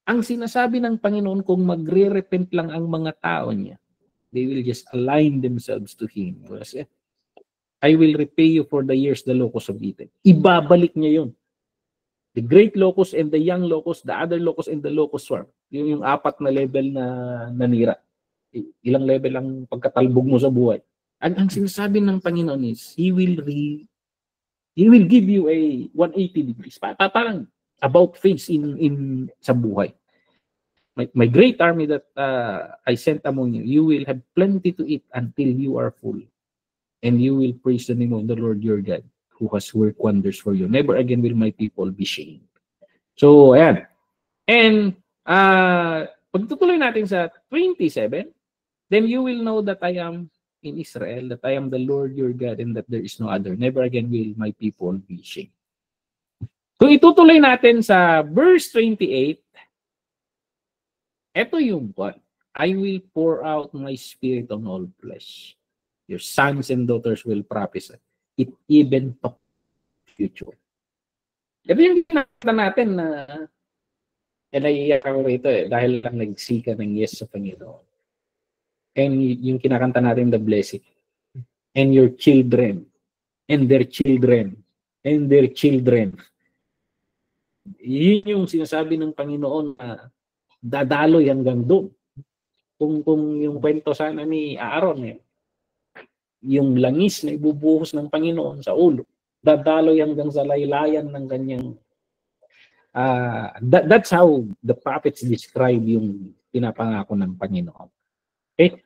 ang sinasabi ng Panginoon kung magre-repent lang ang mga tao niya, they will just align themselves to Him. I will repay you for the years the locusts have eaten. Ibabalik niya yun. The great locust and the young locust, the other locust and the locust swarm. Yung apat na level na nanira. Ilang level ang pagkatalbog mo sa buhay. Ang sinasabi ng Panginoon is, He will give you a 180 degrees. Parang about face in sa buhay. My great army that I sent among you, you will have plenty to eat until you are full. And you will praise the name of the Lord your God, who has worked wonders for you. Never again will my people be shamed. So, ayan. And pagtutuloy natin sa 27, then you will know that I am in Israel, that I am the Lord your God, and that there is no other. Never again will my people be shamed. Kung itutuloy natin sa verse 28, ito yung one. I will pour out my spirit on all flesh. Your sons and daughters will prophesy. It even to future. Ito yung kinakanta natin na naiiyak ako rito dahil lang nagsika ng yes sa Panginoon. And yung kinakanta natin, the blessing. And your children. And their children. And their children. Yun yung sinasabi ng Panginoon na dadaloy hanggang doon. Kung yung kwento sana ni Aaron, yung langis na ibubuhos ng Panginoon sa ulo, dadaloy hanggang sa laylayan ng kanyang that's how the prophets describe yung pinapangako ng Panginoon. Okay?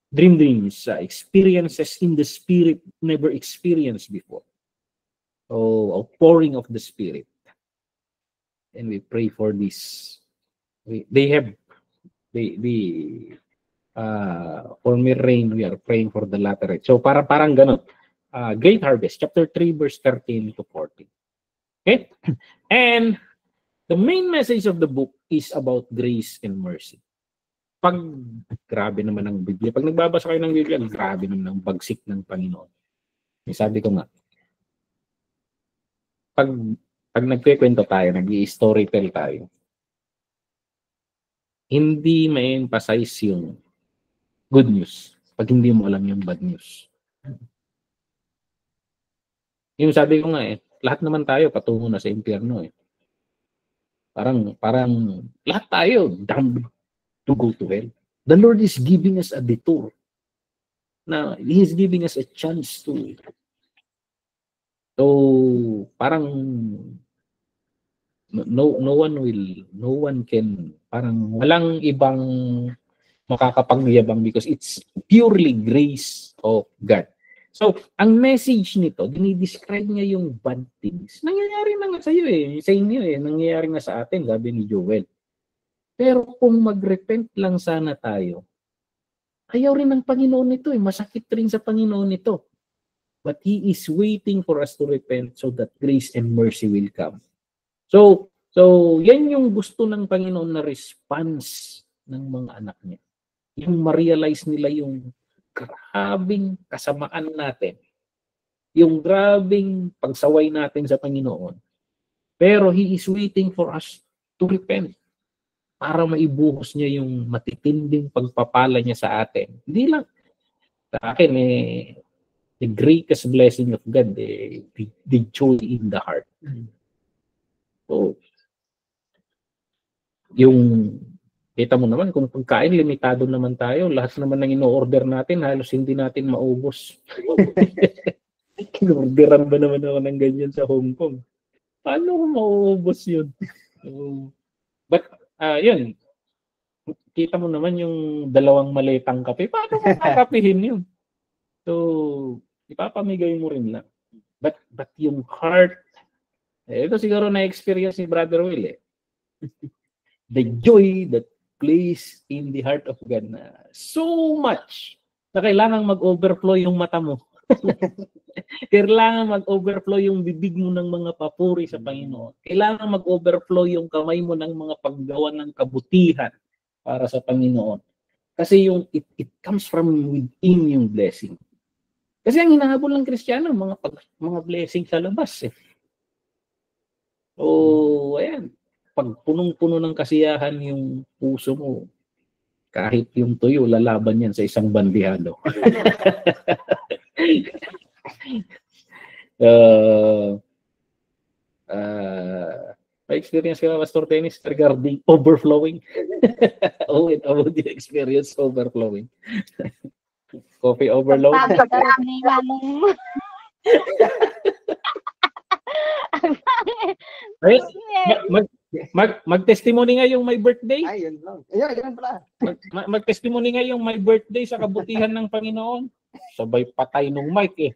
Dreams, experiences in the Spirit never experienced before. So, a pouring of the Spirit. and we pray for this. For mere rain, we are praying for the latter rain. So parang ganun. Great Harvest, chapter 3, verse 13 to 14. Okay? And the main message of the book is about grace and mercy. Grabe naman ang Biblia. Pag nagbabasa kayo ng Biblia, grabe naman ang bagsik ng Panginoon. Sabi ko nga, pag nagkikwento tayo, nag-i-storytell tayo, hindi ma-emphasize yung good news pag hindi mo alam yung bad news. Yung sabi ko nga lahat naman tayo patungo na sa impyerno . Parang lahat tayo damned to go to hell. The Lord is giving us a detour. Na He is giving us a chance to. So parang no one can, parang walang ibang makakapagyabang because it's purely grace of God. So, ang message nito, dinidescribe niya yung bad things. Nangyayari na nga sa iyo sa inyo nangyayari na sa atin, sabi ni Joel. Pero kung mag-repent lang sana tayo, ayaw rin ng Panginoon nito masakit rin sa Panginoon nito. But He is waiting for us to repent so that grace and mercy will come. So yan yung gusto ng Panginoon na response ng mga anak niya. Yung ma-realize nila yung grabing kasamaan natin. Yung grabing pagsaway natin sa Panginoon. Pero He is waiting for us to repent para maibuhos niya yung matitinding pagpapala niya sa atin. Hindi lang sa akin the greatest blessing of God, the joy in the heart. So, yung kita mo naman, kung pagkain, limitado naman tayo. Lahat naman ng ino-order natin, halos hindi natin maubos. Kinorderan ba naman ako ng ganyan sa Hong Kong? Paano ko maubos yun? But, yun. Kita mo naman yung 2 maletang kape. Paano mo kakapihin yun? So, ipapamigay mo rin lang. But yung heart, ito siguro na-experience ni Brother Will the joy that plays in the heart of God na so much na kailangan mag-overflow yung mata mo. Kailangan mag-overflow yung bibig mo ng mga papuri sa Panginoon. Kailangan mag-overflow yung kamay mo ng mga paggawa ng kabutihan para sa Panginoon. Kasi yung it comes from within yung blessing. Kasi ang hinahabol ng Kristiyano, mga blessing sa labas ayan. Pag punong-puno ng kasiyahan yung puso mo, kahit yung tuyo, lalaban yan sa isang bandihado. May experience ka ba, Pastor Dennis, regarding overflowing? About the experience overflowing. Coffee overload? Mag-testimony nga yung my birthday. Ay, yun lang. Ayun pala. Mag-testimony nga yung my birthday sa kabutihan ng Panginoon. Sabay patay nung mic Si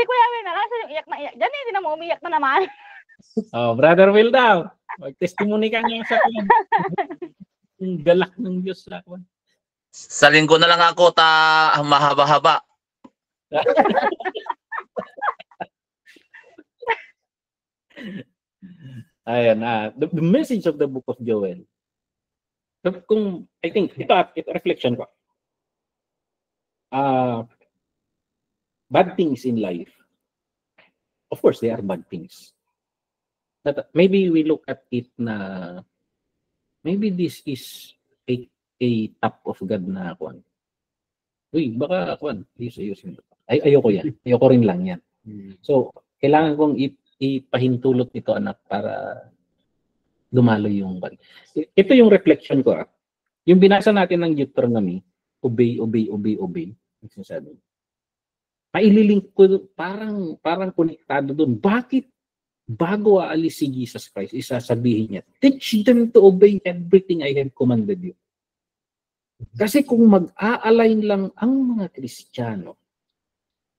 Kuya Will na lang siya yung iyak na iyak. Diyan hindi na mo umiyak na naman. Brother Will daw. Mag-testimony ka nga sa akin. Yung galak ng Diyos sa akin. Sa linggo na lang ako mahaba-haba. Ayan, the message of the book of Joel. I think, ito reflection ko. Bad things in life. Of course, they are bad things. But maybe we look at it na maybe this is a top of God na kwan. Uy, baka kwan, ayusin. Ayoko yan. Ayoko rin lang yan. So, kailangan kong ipahintulot ito, anak, para dumalo yung kwan. Ito yung reflection ko. Yung binasa natin ng Deuteronomy, obey. Sabi. Maililink ko, parang konektado doon. Bakit bago aalis si Jesus Christ, isasabihin niya, teach them to obey everything I have commanded you. Kasi kung mag-a-align lang ang mga Kristiyano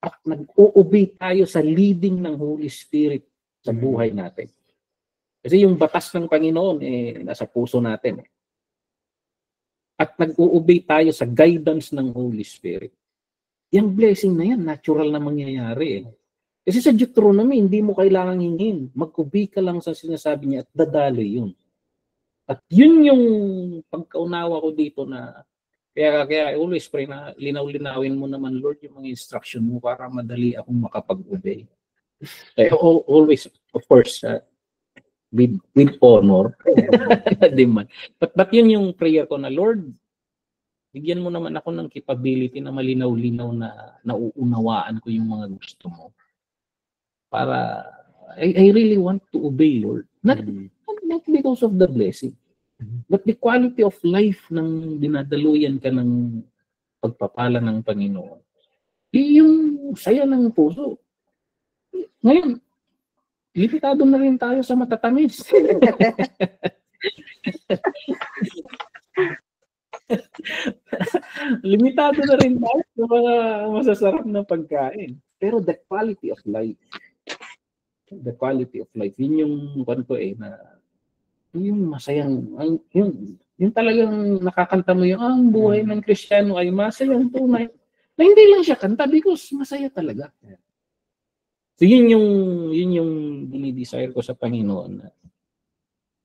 at nag-o-obey tayo sa leading ng Holy Spirit sa buhay natin. Kasi yung batas ng Panginoon nasa puso natin. At nag-o-obey tayo sa guidance ng Holy Spirit. Yung blessing na yan, natural na mangyayari. Kasi sa Deuteronomy, hindi mo kailangang hingin. Mag-obey ka lang sa sinasabi niya at dadaloy yun. At yun yung pagkaunawa ko dito na kaya I always pray na linaw-linawin mo naman, Lord, yung mga instruction mo para madali akong makapag-obey. Always, of course, with honor. But yun yung prayer ko na, Lord, bigyan mo naman ako ng capability na malinaw-linaw na nauunawaan ko yung mga gusto mo. Para, I really want to obey, Lord. Not because of the blessing. But the quality of life ng dinadaluyan ka ng pagpapala ng Panginoon. Yung saya ng puso. Ngayon, limitado na rin tayo sa matatamis. Limitado na rin tayo sa mga masasarap na pagkain. Pero the quality of life, yun yung kwento na yung masayang, yung talagang nakakanta mo yung ang buhay ng Kristiyano ay masayang tunay. Na hindi lang siya kanta because masaya talaga. So yun yung dinidesire ko sa Panginoon.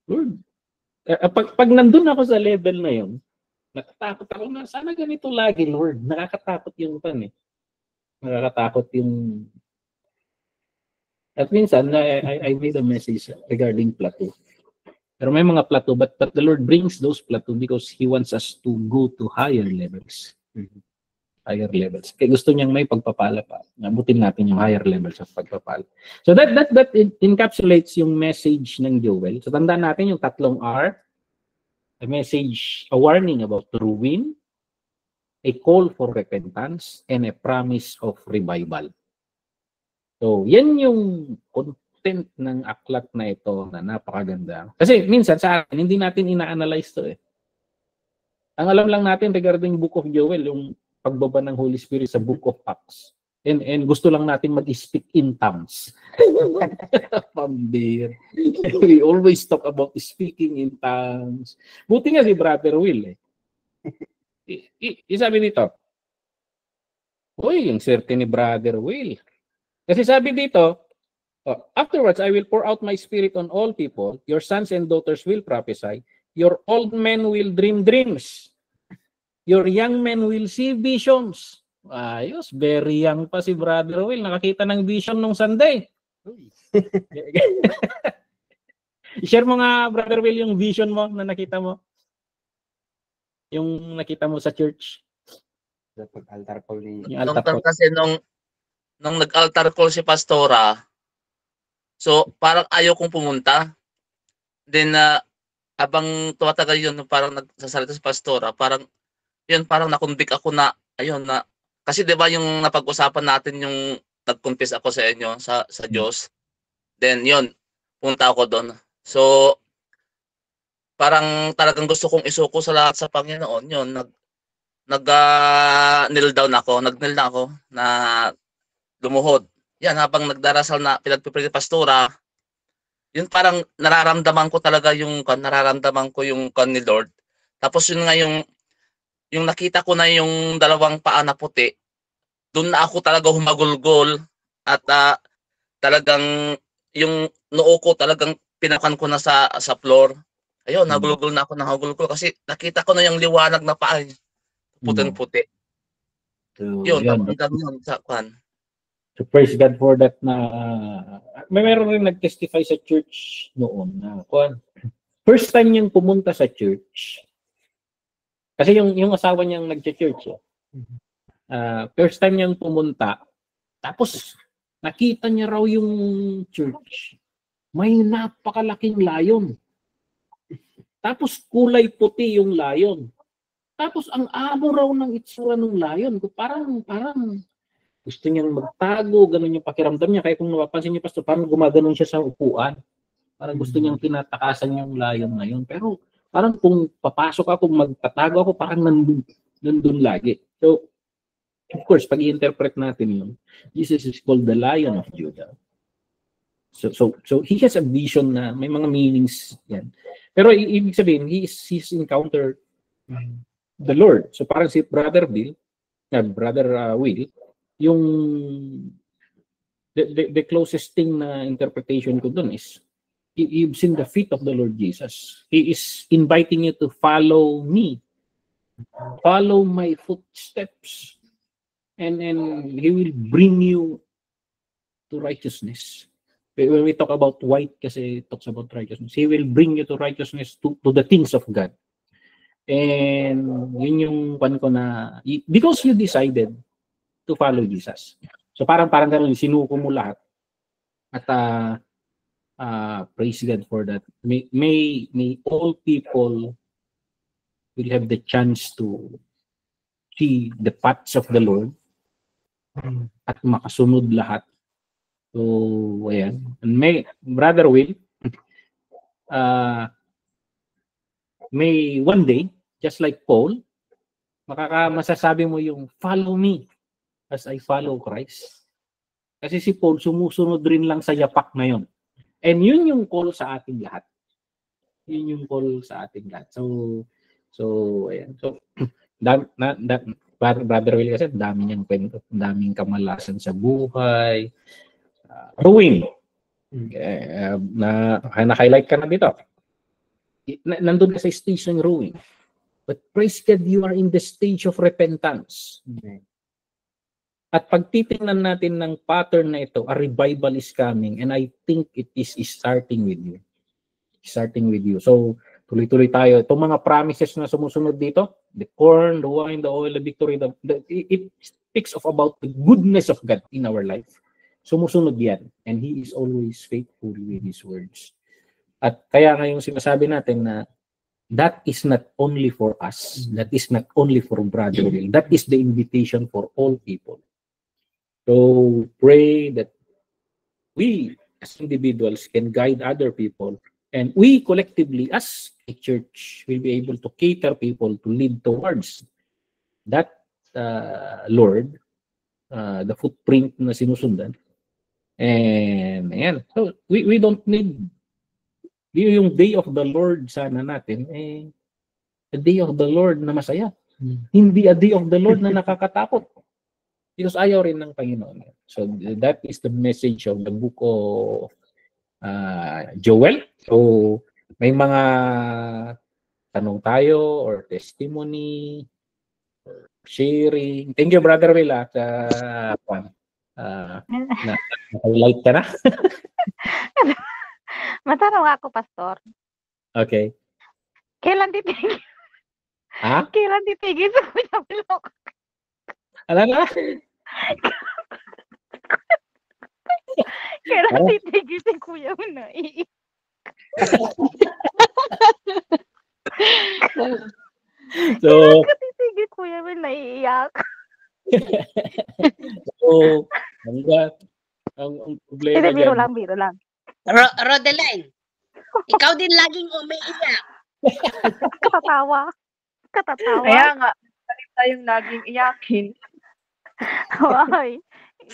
Lord, pag nandun ako sa level na yun, natatakot ako na sana ganito lagi, Lord. Nakakatakot yung Nakakatakot yung at minsan I made a message regarding plateau. Pero may mga plateau, but the Lord brings those plateau because He wants us to go to higher levels. Higher levels. Kaya gusto niyang may pagpapala pa. Nabutin natin yung higher levels of pagpapala. So that encapsulates yung message ng Joel. So tandaan natin yung tatlong R. A message, a warning about ruin, a call for repentance, and a promise of revival. So yan yung content ng aklat na ito na napakaganda. Kasi minsan sa akin, hindi natin ina-analyze to Ang alam lang natin regarding Book of Joel, yung pagbaba ng Holy Spirit sa Book of Acts. And gusto lang natin mag-speak in tongues. Pambir. We always talk about speaking in tongues. Buti nga si Brother Will Isabi dito, yung certain ni Brother Will. Kasi sabi dito, afterwards, I will pour out my spirit on all people. Your sons and daughters will prophesy. Your old men will dream dreams. Your young men will see visions. Ayos, very young pa si Brother Will. Nakakita ng vision nung Sunday. I-share mo nga, Brother Will, yung vision mo na nakita mo. Yung nakita mo sa church. Altar call ni Kasi nung nag-altar call si Pastora, so parang ayaw kong pumunta. Then habang tumatagal yun, parang nagsasalita si Pastora, parang nakonvict ako na kasi 'di ba yung napag-usapan natin yung nag-confess ako sa inyo sa Diyos. Then yun, punta ako doon. So parang talagang gusto kong isuko sa lahat sa Panginoon. Yun, nag-kneel down ako, nag-kneel na ako na lumuhod. Yan, habang nagdarasal na pinagpipray ni Pastora, yun parang nararamdaman ko talaga yung ni Lord. Tapos yun nga yung nakita ko na yung dalawang paa na puti, doon na ako talaga humagulgol at talagang yung noo ko talagang pinakan ko na sa floor. Ayun, nagulgol na ako kasi nakita ko na yung liwanag na paa, puting-puti. So, yun, hanggang yun sa kwan. So praise God for that na meron rin nag-testify sa church noon na first time niyang pumunta sa church. Kasi yung asawa niyang nag-church. First time niyang pumunta. Tapos nakita niya raw yung church. May napakalaking layon. Tapos kulay puti yung layon. Tapos ang amo raw ng itsura ng layon. Parang gusto niyang magtago, ganun yung pakiramdam niya. Kaya kung napapansin niyo, Pastor, parang gumaganon siya sa upuan. Parang gusto niyang tinatakasan yung layon na yun. Pero parang kung papasok ako, magtatago ako, parang nandun lagi. So, of course, pag i-interpret natin yun, Jesus is called the Lion of Judah. So he has a vision na may mga meanings yan. Pero ibig sabihin, he's encountered the Lord. So parang si Brother Will, yung the closest thing na interpretation ko dun is you've seen the feet of the Lord Jesus. He is inviting you to follow me. Follow my footsteps. And he will bring you to righteousness. When we talk about white, kasi it talks about righteousness, he will bring you to righteousness, to the things of God. And yun yung pan ko na, because you decided to follow Jesus. So parang ganun, sinuko mo lahat. At praise God for that. May all people will have the chance to see the paths of the Lord at makasunod lahat. So, ayan. And may, Brother Will, may one day, just like Paul, masasabi mo yung follow me as I follow Christ. Kasi si Paul sumusunod rin lang sa yapak na yun. And yun yung call sa ating lahat. Yun yung call sa ating lahat. So ayan. So, Brother Will kasi, dami niyang kwento, daming kamalasan sa buhay. Ruin. Na-highlight ka na dito. Nandun ka sa stage ng ruin. But praise God, you are in the stage of repentance. At pag titingnan natin ng pattern na ito, a revival is coming, and I think it is starting with you. Starting with you. So, tuloy-tuloy tayo. Itong mga promises na sumusunod dito, the corn, the wine, the oil, the victory, it speaks of about the goodness of God in our life. Sumusunod yan. And He is always faithful with His words. At kaya ngayong sinasabi natin na that is not only for us. That is not only for Brother Will. That is the invitation for all people. So pray that we as individuals can guide other people, and we collectively as a church will be able to cater people to lead towards that Lord, the footprint na sinusundan. And ayan. So we don't need yung day of the Lord sana natin, a day of the Lord na masaya. Hindi a day of the Lord na nakakatakot. Because ayaw rin ng Panginoon. So that is the message of the book of Joel. So may mga tanong tayo or testimony or sharing. Thank you, Brother Will, at na-highlight ka na. Matanong ako, Pastor. Okay. Kailan titigil? Ha? Kailan titigil sa Kuya Will? Ano na? Kailan titigil si Kuya Will na So, kailan titigil Kuya Will na iiyak? So, ang problema Biro dyan. biro lang. Rodeline, ikaw din laging umiiyak. Katatawa. Kaya nga, bakit tayong laging iyakin? Ay,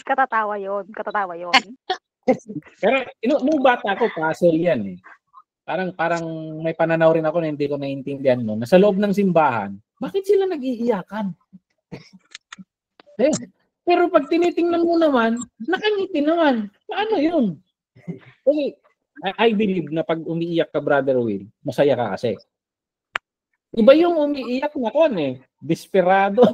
katatawa yun. Pero nung bata ko, puzzle yan eh. Parang may pananaw rin ako na hindi ko naiintindihan no. Nasa loob ng simbahan, bakit sila nag-iiyakan? Pero pag tinitingnan mo naman, nakangiti naman. Paano yun? Okay, I believe na pag umiiyak ka, Brother Will, masaya ka kasi. Iba yung umiiyak na kon desperado.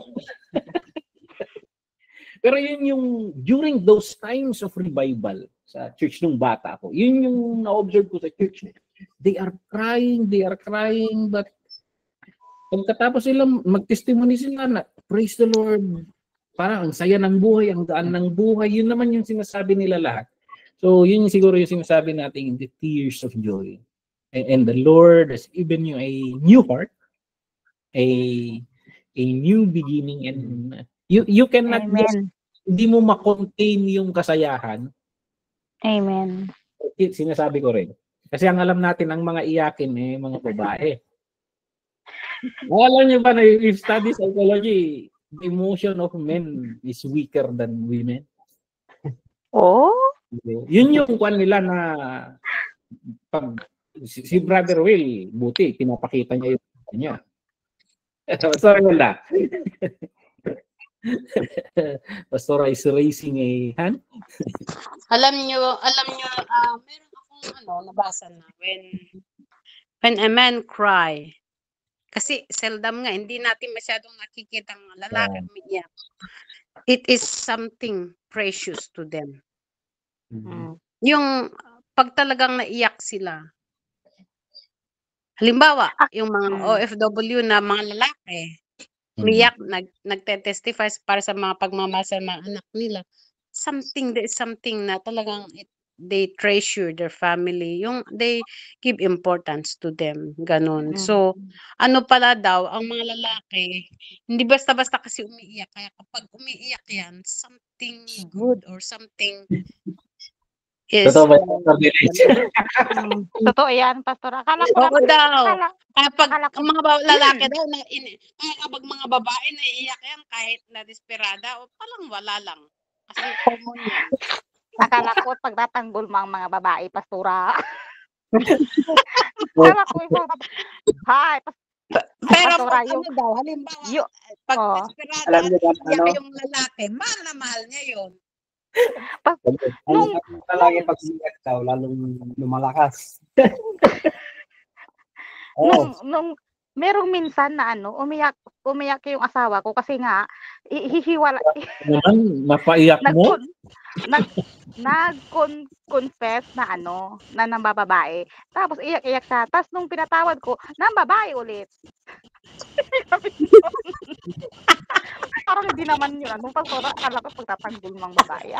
Pero yun yung during those times of revival sa church nung bata ko, yun yung na-observe ko sa church. They are crying, but pagkatapos sila mag-testimony sila na, praise the Lord, parang ang saya ng buhay, ang gaan ng buhay, yun naman yung sinasabi nila lahat. So, yun siguro yung sinasabi natin in the tears of joy. And the Lord has given you a new heart, a new beginning, and you cannot just, hindi mo ma-contain yung kasayahan. Amen. Sinasabi ko rin. Kasi ang alam natin, ang mga iyakin mga babae. Alam niyo ba na if study psychology, the emotion of men is weaker than women? Oh? Yun yung kwan nila na pag si Brother Will, buti, pinapakita niya yung kanya. Sorry, wala. Pastor is raising a hand. Alam nyo, meron akong nabasa na when a man cry, kasi seldom nga, hindi natin masyadong nakikita ng lalaki umiiyak. It is something precious to them. Yung pag talagang naiyak sila, halimbawa, yung mga OFW na mga lalaki, umiyak, nagte-testify para sa mga pagmamahal sa mga anak nila. There is something na talagang they treasure their family. Yung they give importance to them. Ganon. So, ano pala daw, ang mga lalaki, hindi basta-basta kasi umiiyak. Kaya kapag umiiyak yan, something good or something is... Totoo ba yan? Totoo yan, Pastor. Akala ko Oo daw. Kapag akala ko- ang mga lalaki daw, kapag mga babae naiiyak yan kahit na desperada, o palang wala lang. Kasi common yan. Akala ko pagtatanggol mo ang mga babae, Pastora. Akala ko ikaw. Hi, Pero Pastora, pag ano daw, halimbawa, Yo- pag oh. desperada Alam niyo ba, at iyak ano? yung lalaki, mahal na mahal niya yun. Nung- Ang talagi pag umiyak daw, lalong lumalakas. nung merong minsan na umiyak yung asawa ko kasi nga hihiwala Naman, mapaiyak mo? nag-confess na na nambababae. Tapos iyak-iyak siya. Tapos nung pinatawad ko, nambabae ulit. Parang hindi naman yun. Nung Pastora, akala ko pagtatanggol ng babae.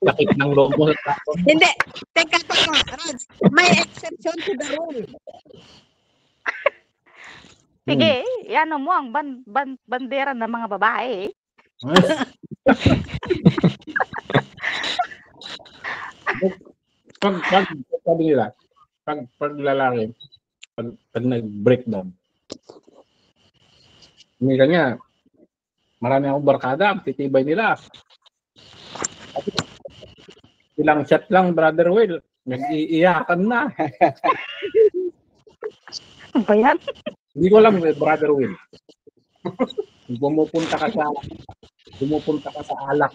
Sakit ng loob mo. Hindi. Teka, Raj. May exception to the rule. Sige, yan mo ang bandera ng mga babae. Sabi nila, pag lalaki, pag nag-breakdown, hindi kanya, marami akong barkada, ang titibay nila. Ilang shot lang, Brother Will, nag-iiyakan na. Ano ba yan? Hindi ko alam, Brother Will. Pumupunta ka sa alak,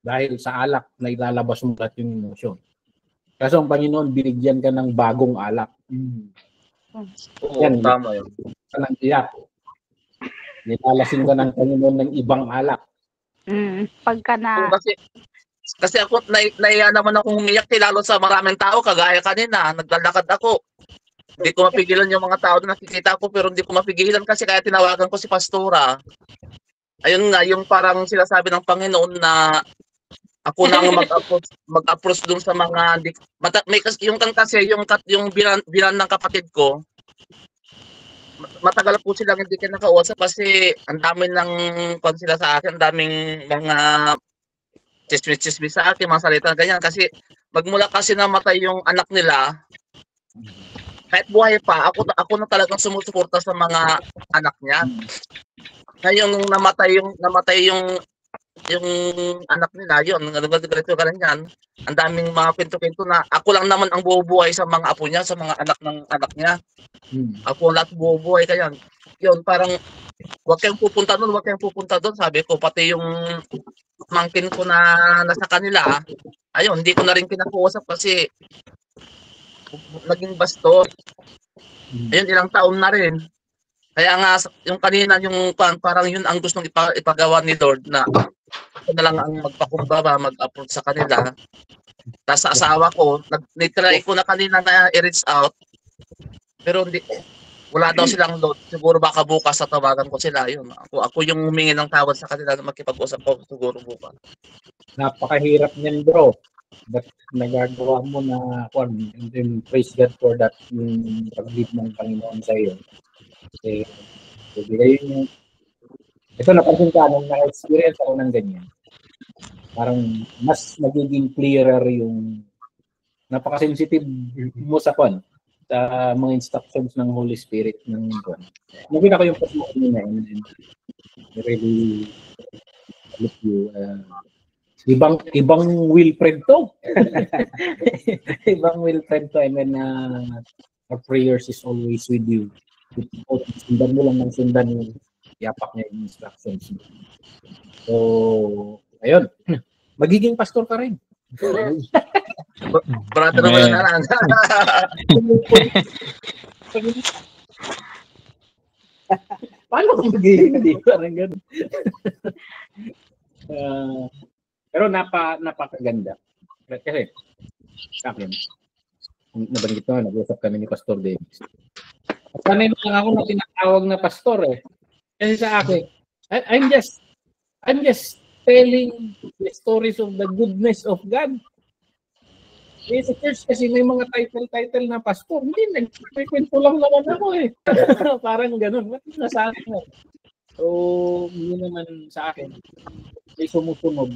dahil sa alak na ilalabas mo lahat yung emosyon. Kasi ang Panginoon, binigyan ka ng bagong alak. Oo, Yan, tama yun. ka ng iyak. Nilalasing ka ng Panginoon ng ibang alak. Pagka na Kasi ako, naiya naman akong umiyak lalo sa maraming tao, kagaya kanina, naglalakad ako. Hindi ko mapigilan yung mga tao na nakikita ko, pero hindi ko mapigilan kasi kaya tinawagan ko si Pastora. Ayun nga, yung parang sinasabi ng Panginoon na ako na ang mag-approach dun sa mga yung kasi yung bilan ng kapatid ko, matagal po silang hindi kinakausap kasi ang dami ng sila sa akin, ang daming mga chismis sa akin, mga salita ganyan kasi magmula kasi namatay yung anak nila, kahit buhay pa, ako na talagang sumusuporta sa mga anak niya. Ngayon nung namatay yung anak nila, yun, ganyan, ang daming mga kwento-kwento na ako lang naman ang bubuhay sa mga apo niya, sa mga anak ng anak niya. Ako lahat bubuhay, kaya yun, parang huwag kayong pupunta doon, sabi ko, pati yung mangkin ko na nasa kanila, ayun, hindi ko na rin kinakuusap kasi naging bastos. Ayun, ilang taon na rin. Kaya nga, yung kanina, yung parang yun ang gustong ipagawa ni Lord na ako na lang ang magpakumbaba, mag-approach sa kanila. Tapos sa asawa ko, nitry ko na kanina na i-reach out, pero hindi, wala daw silang load. Siguro baka bukas sa tawagan ko sila. Yun, ako yung humingi ng tawad sa kanila na makipag-usap ko siguro bukas. Napakahirap niyan, bro. But nagagawa mo na and then praise God for that, yung pag-lead ng Panginoon sa iyo. Kasi bigay yung ito, napansin ka nung na-experience ako ng ganyan. Parang mas nagiging clearer yung napaka-sensitive mo sa sa mga instructions ng Holy Spirit ng buwan. Nakita ko yung position niya and really look you. Ibang Wilfred to. Ibang Wilfred to. And then our prayers is always with you. Sundan mo lang ng sundan yung yapak niya yung instructions. So, ayun. Magiging pastor ka rin. Brother naman na lang. Paano kung magiging hindi? Parang gano'n. Pero napakaganda. Kasi, sa akin, nabanggit ko, nag-usap kami ni Pastor Davis. Sanay lang ako na tinatawag na pastor eh. Kasi sa akin, I'm just telling the stories of the goodness of God. Eh, sa church kasi may mga title na pastor. Hindi, nagkikwento lang naman ako eh. Parang ganun. Ba't nasa akin mo? So, hindi naman sa akin. May sumusunod.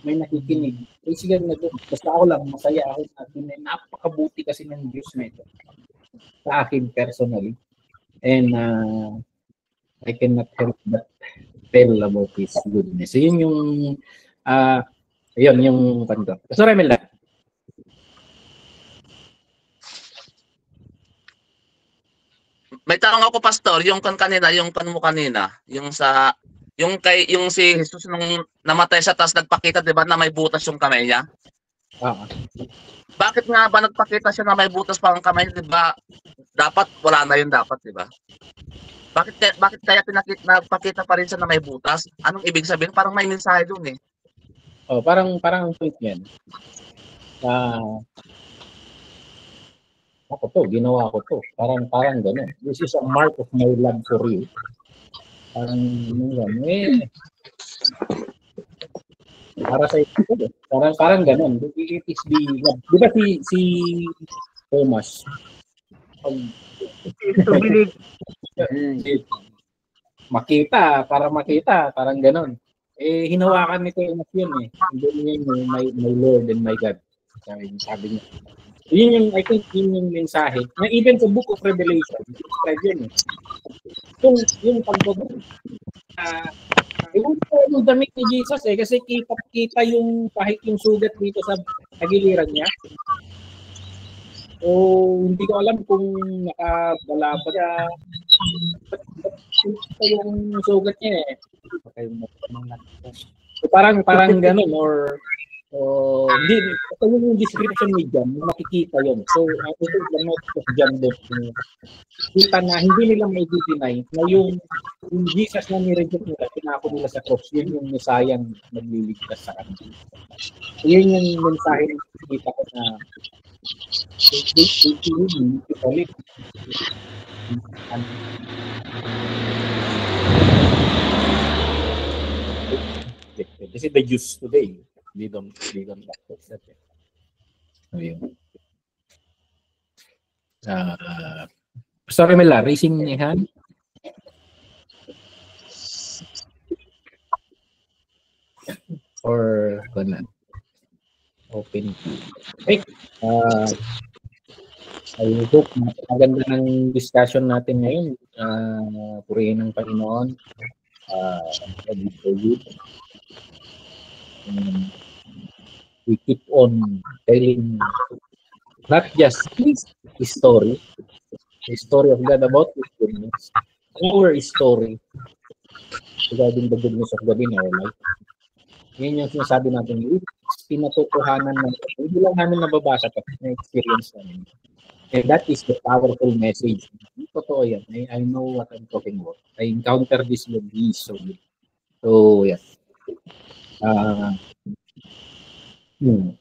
May nakikinig. Eh, sige na doon. Basta ako lang, masaya ako natin. Napakabuti kasi ng Diyos na ito. Sa akin personally. And I cannot help but tell about His goodness. So, yun yung yun yung kanto. So, Remela. May tanong ako, Pastor, yung kanina, yung si Jesus nung namatay siya tapos nagpakita, 'di ba, na may butas yung kamay niya? Bakit nga ba nagpakita siya na may butas pa ang kamay niya, 'di ba? Dapat wala na 'yun dapat, 'di ba? Bakit kaya nagpakita pa rin siya na may butas? Anong ibig sabihin? Parang may mensahe doon eh. Oh, parang ang point niyan. Ginawa ko to. Parang gano'n. This is a mark of my love for you. Parang gano'n. Para sa ito. Parang gano'n. It is the love. Di ba si Thomas? Makita, parang gano'n. Eh, hinawakan ni Thomas yun eh. Hindi yun my Lord and my God. Sabi niya. Yun yung mensahe. Na even sa Book of Revelation, describe yun eh. Yung pagbabago. Yung damit ni Jesus eh, kasi kita yung kahit yung sugat dito sa tagiliran niya. So, hindi ko alam kung nakabala pa siya. Yung sugat niya eh. So, parang ganun or hindi, ito yung description ni John, makikita yun. So, ito yung note of John doon. Kita na hindi nila may deny na yung Jesus na nireject nila, pinako nila sa cross, yun yung Messiah nagliligtas sa kanila. So, yun yung mensahe na kita ko na this is the Jews today. They don't practice that. Ayun. Sorry, Mela, raising your hand. Or open. Okay. I hope maganda ng discussion natin ngayon. Purihin ng Panginoon. We keep on telling not just his story, the story of God about His goodness, our story regarding the goodness of God in our life. Yan yung sinasabi natin, pinatutuhanan ng hindi lang namin nababasa kasi na-experience namin. And that is the powerful message. Totoo yan. I know what I'm talking about. I encountered this with He so good. So, yeah.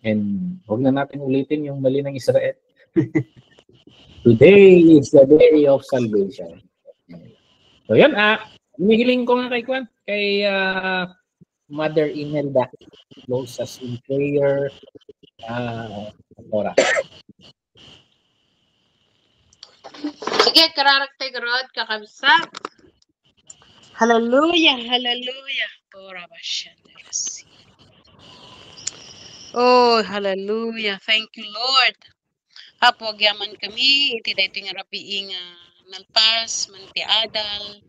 And huwag na natin ulitin yung mali ng Israel. Today is the day of salvation. So yan, hinihiling ko nga kay Mother Imelda, close us in prayer. Ora. Sige, kararaktay garod, kakabsa. Hallelujah, hallelujah. Ora ba siya? Oh, hallelujah. Thank you, Lord. Apo agyaman kami, iti daytoy nga rapiing nalpas, manti adal.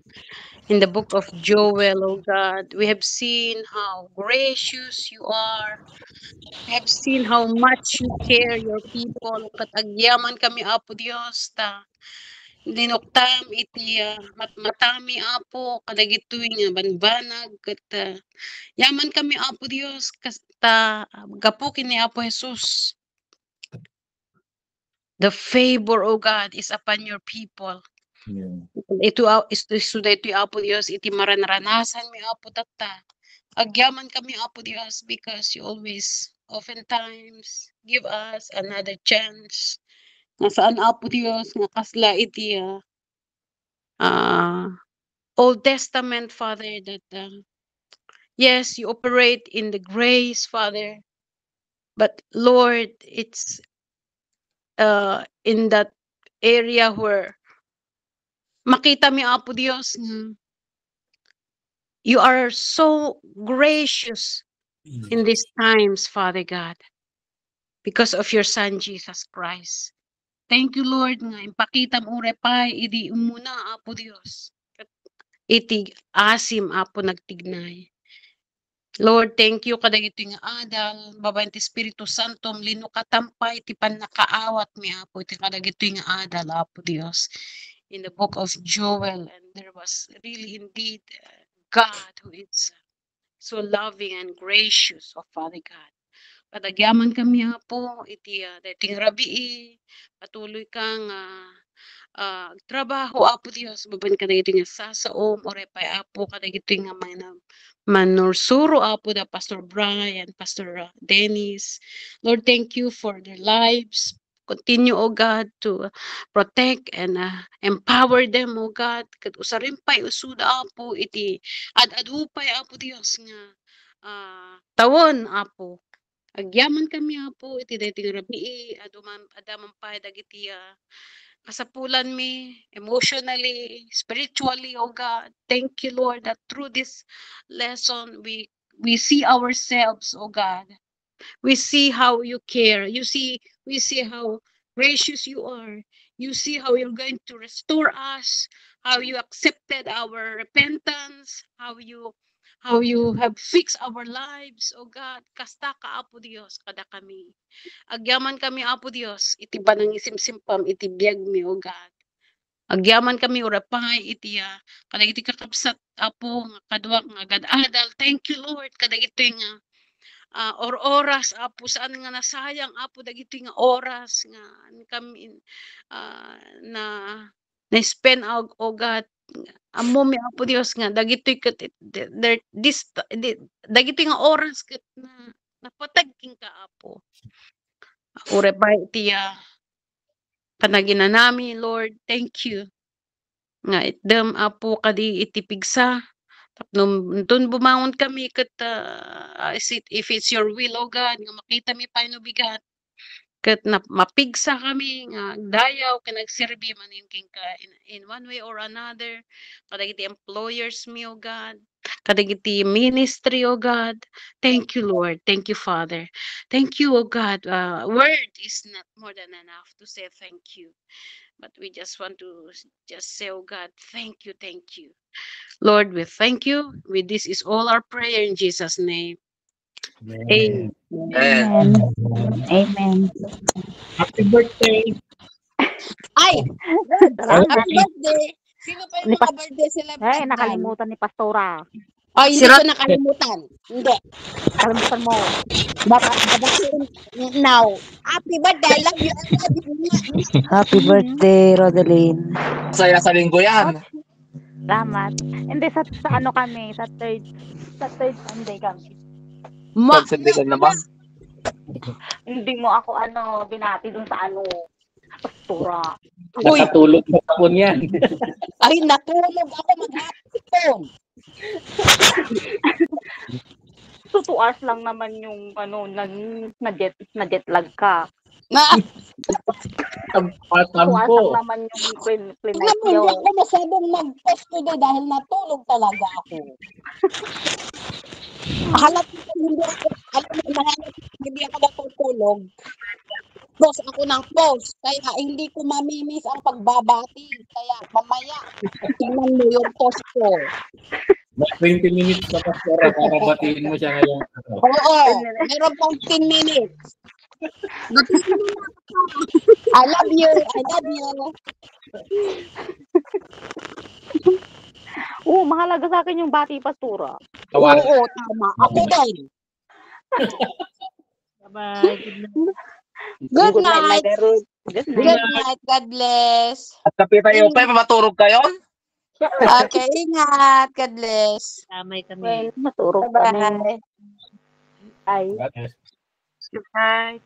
In the book of Joel, oh God, we have seen how gracious you are. We have seen how much you care your people. Kat agyaman kami, Apo Dios, ta dinuktam iti matami, Apo, kadagitoy nga banbanag, kat yaman kami, Apo Dios, kasta gapukin ni Apo Jesus. The favor, O God, is upon your people. Ito iti Apo Dios, iti maranaranasan mi Apo tata. Agyaman kami Apo Dios because you always oftentimes give us another chance. Nga saan Apo Dios nga kasla iti Old Testament, Father, that yes, you operate in the grace, Father. But Lord, it's in that area where makita mi Apo Dios nga you are so gracious in these times, Father God, because of your Son, Jesus Christ. Thank you, Lord, nga impakita mo repay, idi umuna, Apo Dios. Iti asim, Apo, nagtignay. Lord, thank you kadagito nga adal, babayan ti Espiritu Santo, lino katampay, ti panakaawat mi, Apo, iti kadagito nga adal, Apo Dios. In the book of Joel, and there was really indeed God who is so loving and gracious, oh Father God. Padagyaman kami Apo, iti dating rabii, patuloy kang trabaho Apo Dios, baban ka na ito nga sasaom, orepay Apo, kadagito nga manursuro Apo da Pastor Brian, Pastor Dennis. Lord, thank you for their lives. Continue, O God, to protect and empower them, O God. Kat usarimpay usuda Apo, iti ad-adupay Apo Dios nga tawon Apo. Agyaman kami Apo, iti dating rabii, adaman pa dagiti kasapulan mi emotionally, spiritually, oh God. Thank you, Lord, that through this lesson we see ourselves, oh God. We see how you care. We see how gracious you are. You see how you're going to restore us, how you accepted our repentance, how you have fixed our lives, oh God. Kasta ka Apo Dios kada kami. Agyaman kami Apo Dios, iti banang isimsimpam, iti biyag mi, o God. Agyaman kami urapay, iti kadagiti kakabsat Apo, nga kadwa nga gadadal. Thank you Lord, kadagiti nga oras Apo, saan nga nasayang Apo, dagiti nga oras nga kami na-spend o God. Amo mi Apo Dios nga dagiti dagiti nga oras ket na napatagking ka Apo. Urepay iti panagina nami, Lord. Thank you. Nga itdem Apo kadi iti pigsa. Tapno dun bumangon kami ket if it's your will, O God, nga makita mi paano bigat. Ket mapigsa kami nga dayaw ken nagserbi man ka in one way or another. Kadagiti employers mi, O God. Kadagiti ministry, O God. Thank you, Lord. Thank you, Father. Thank you, O God. Word is not more than enough to say thank you. But we just want to just say, oh God, thank you, thank you. Lord, we thank you. This is all our prayer in Jesus' name. Amen. Amen. Amen. Happy birthday! Ay! Salamat. Happy birthday! Sino pa yung mga birthday celebrant? Ay, nakalimutan ni Pastora. Ay, hindi ko nakalimutan. Hindi. Kalimutan mo. Babatiin now. Happy birthday! I love you. I love you. Happy birthday, Rodeline. Saya sa linggo yan. Salamat. Hindi sa ano kami, sa third Sunday kami. Hindi ka naman. Hindi mo ako binati dun sa Pastora. Uy, Nakatulog na po niyan. ay natulog ako mag-hapon. 2 hours lang naman yung na jet lag ka. Na, 2 hours lang naman yung alam night mo, hindi yun. ako masyadong mag-post today dahil natulog talaga ako. Halat ko hindi ako, alam mo, hindi ako natutulog. Post ako ng post. Kaya hindi ko mamimiss ang pagbabati. Kaya mamaya, tingnan mo yung post ko. May 20 minutes na pastora para batiin mo siya ngayon. Oo, meron pang 10 minutes. Batiin mo na ako. I love you. I love you. Oo, mahalaga sa akin yung bati, pastora. Tawagan. Oo, tama. Ako din. Bye-bye. Good night. Good Good night. God bless. At kape tayo, pa, maturog kayo? Okay, ingat. God bless. Damay kami. Well, maturog kami. Bye-bye. Ay. God bless. Good night.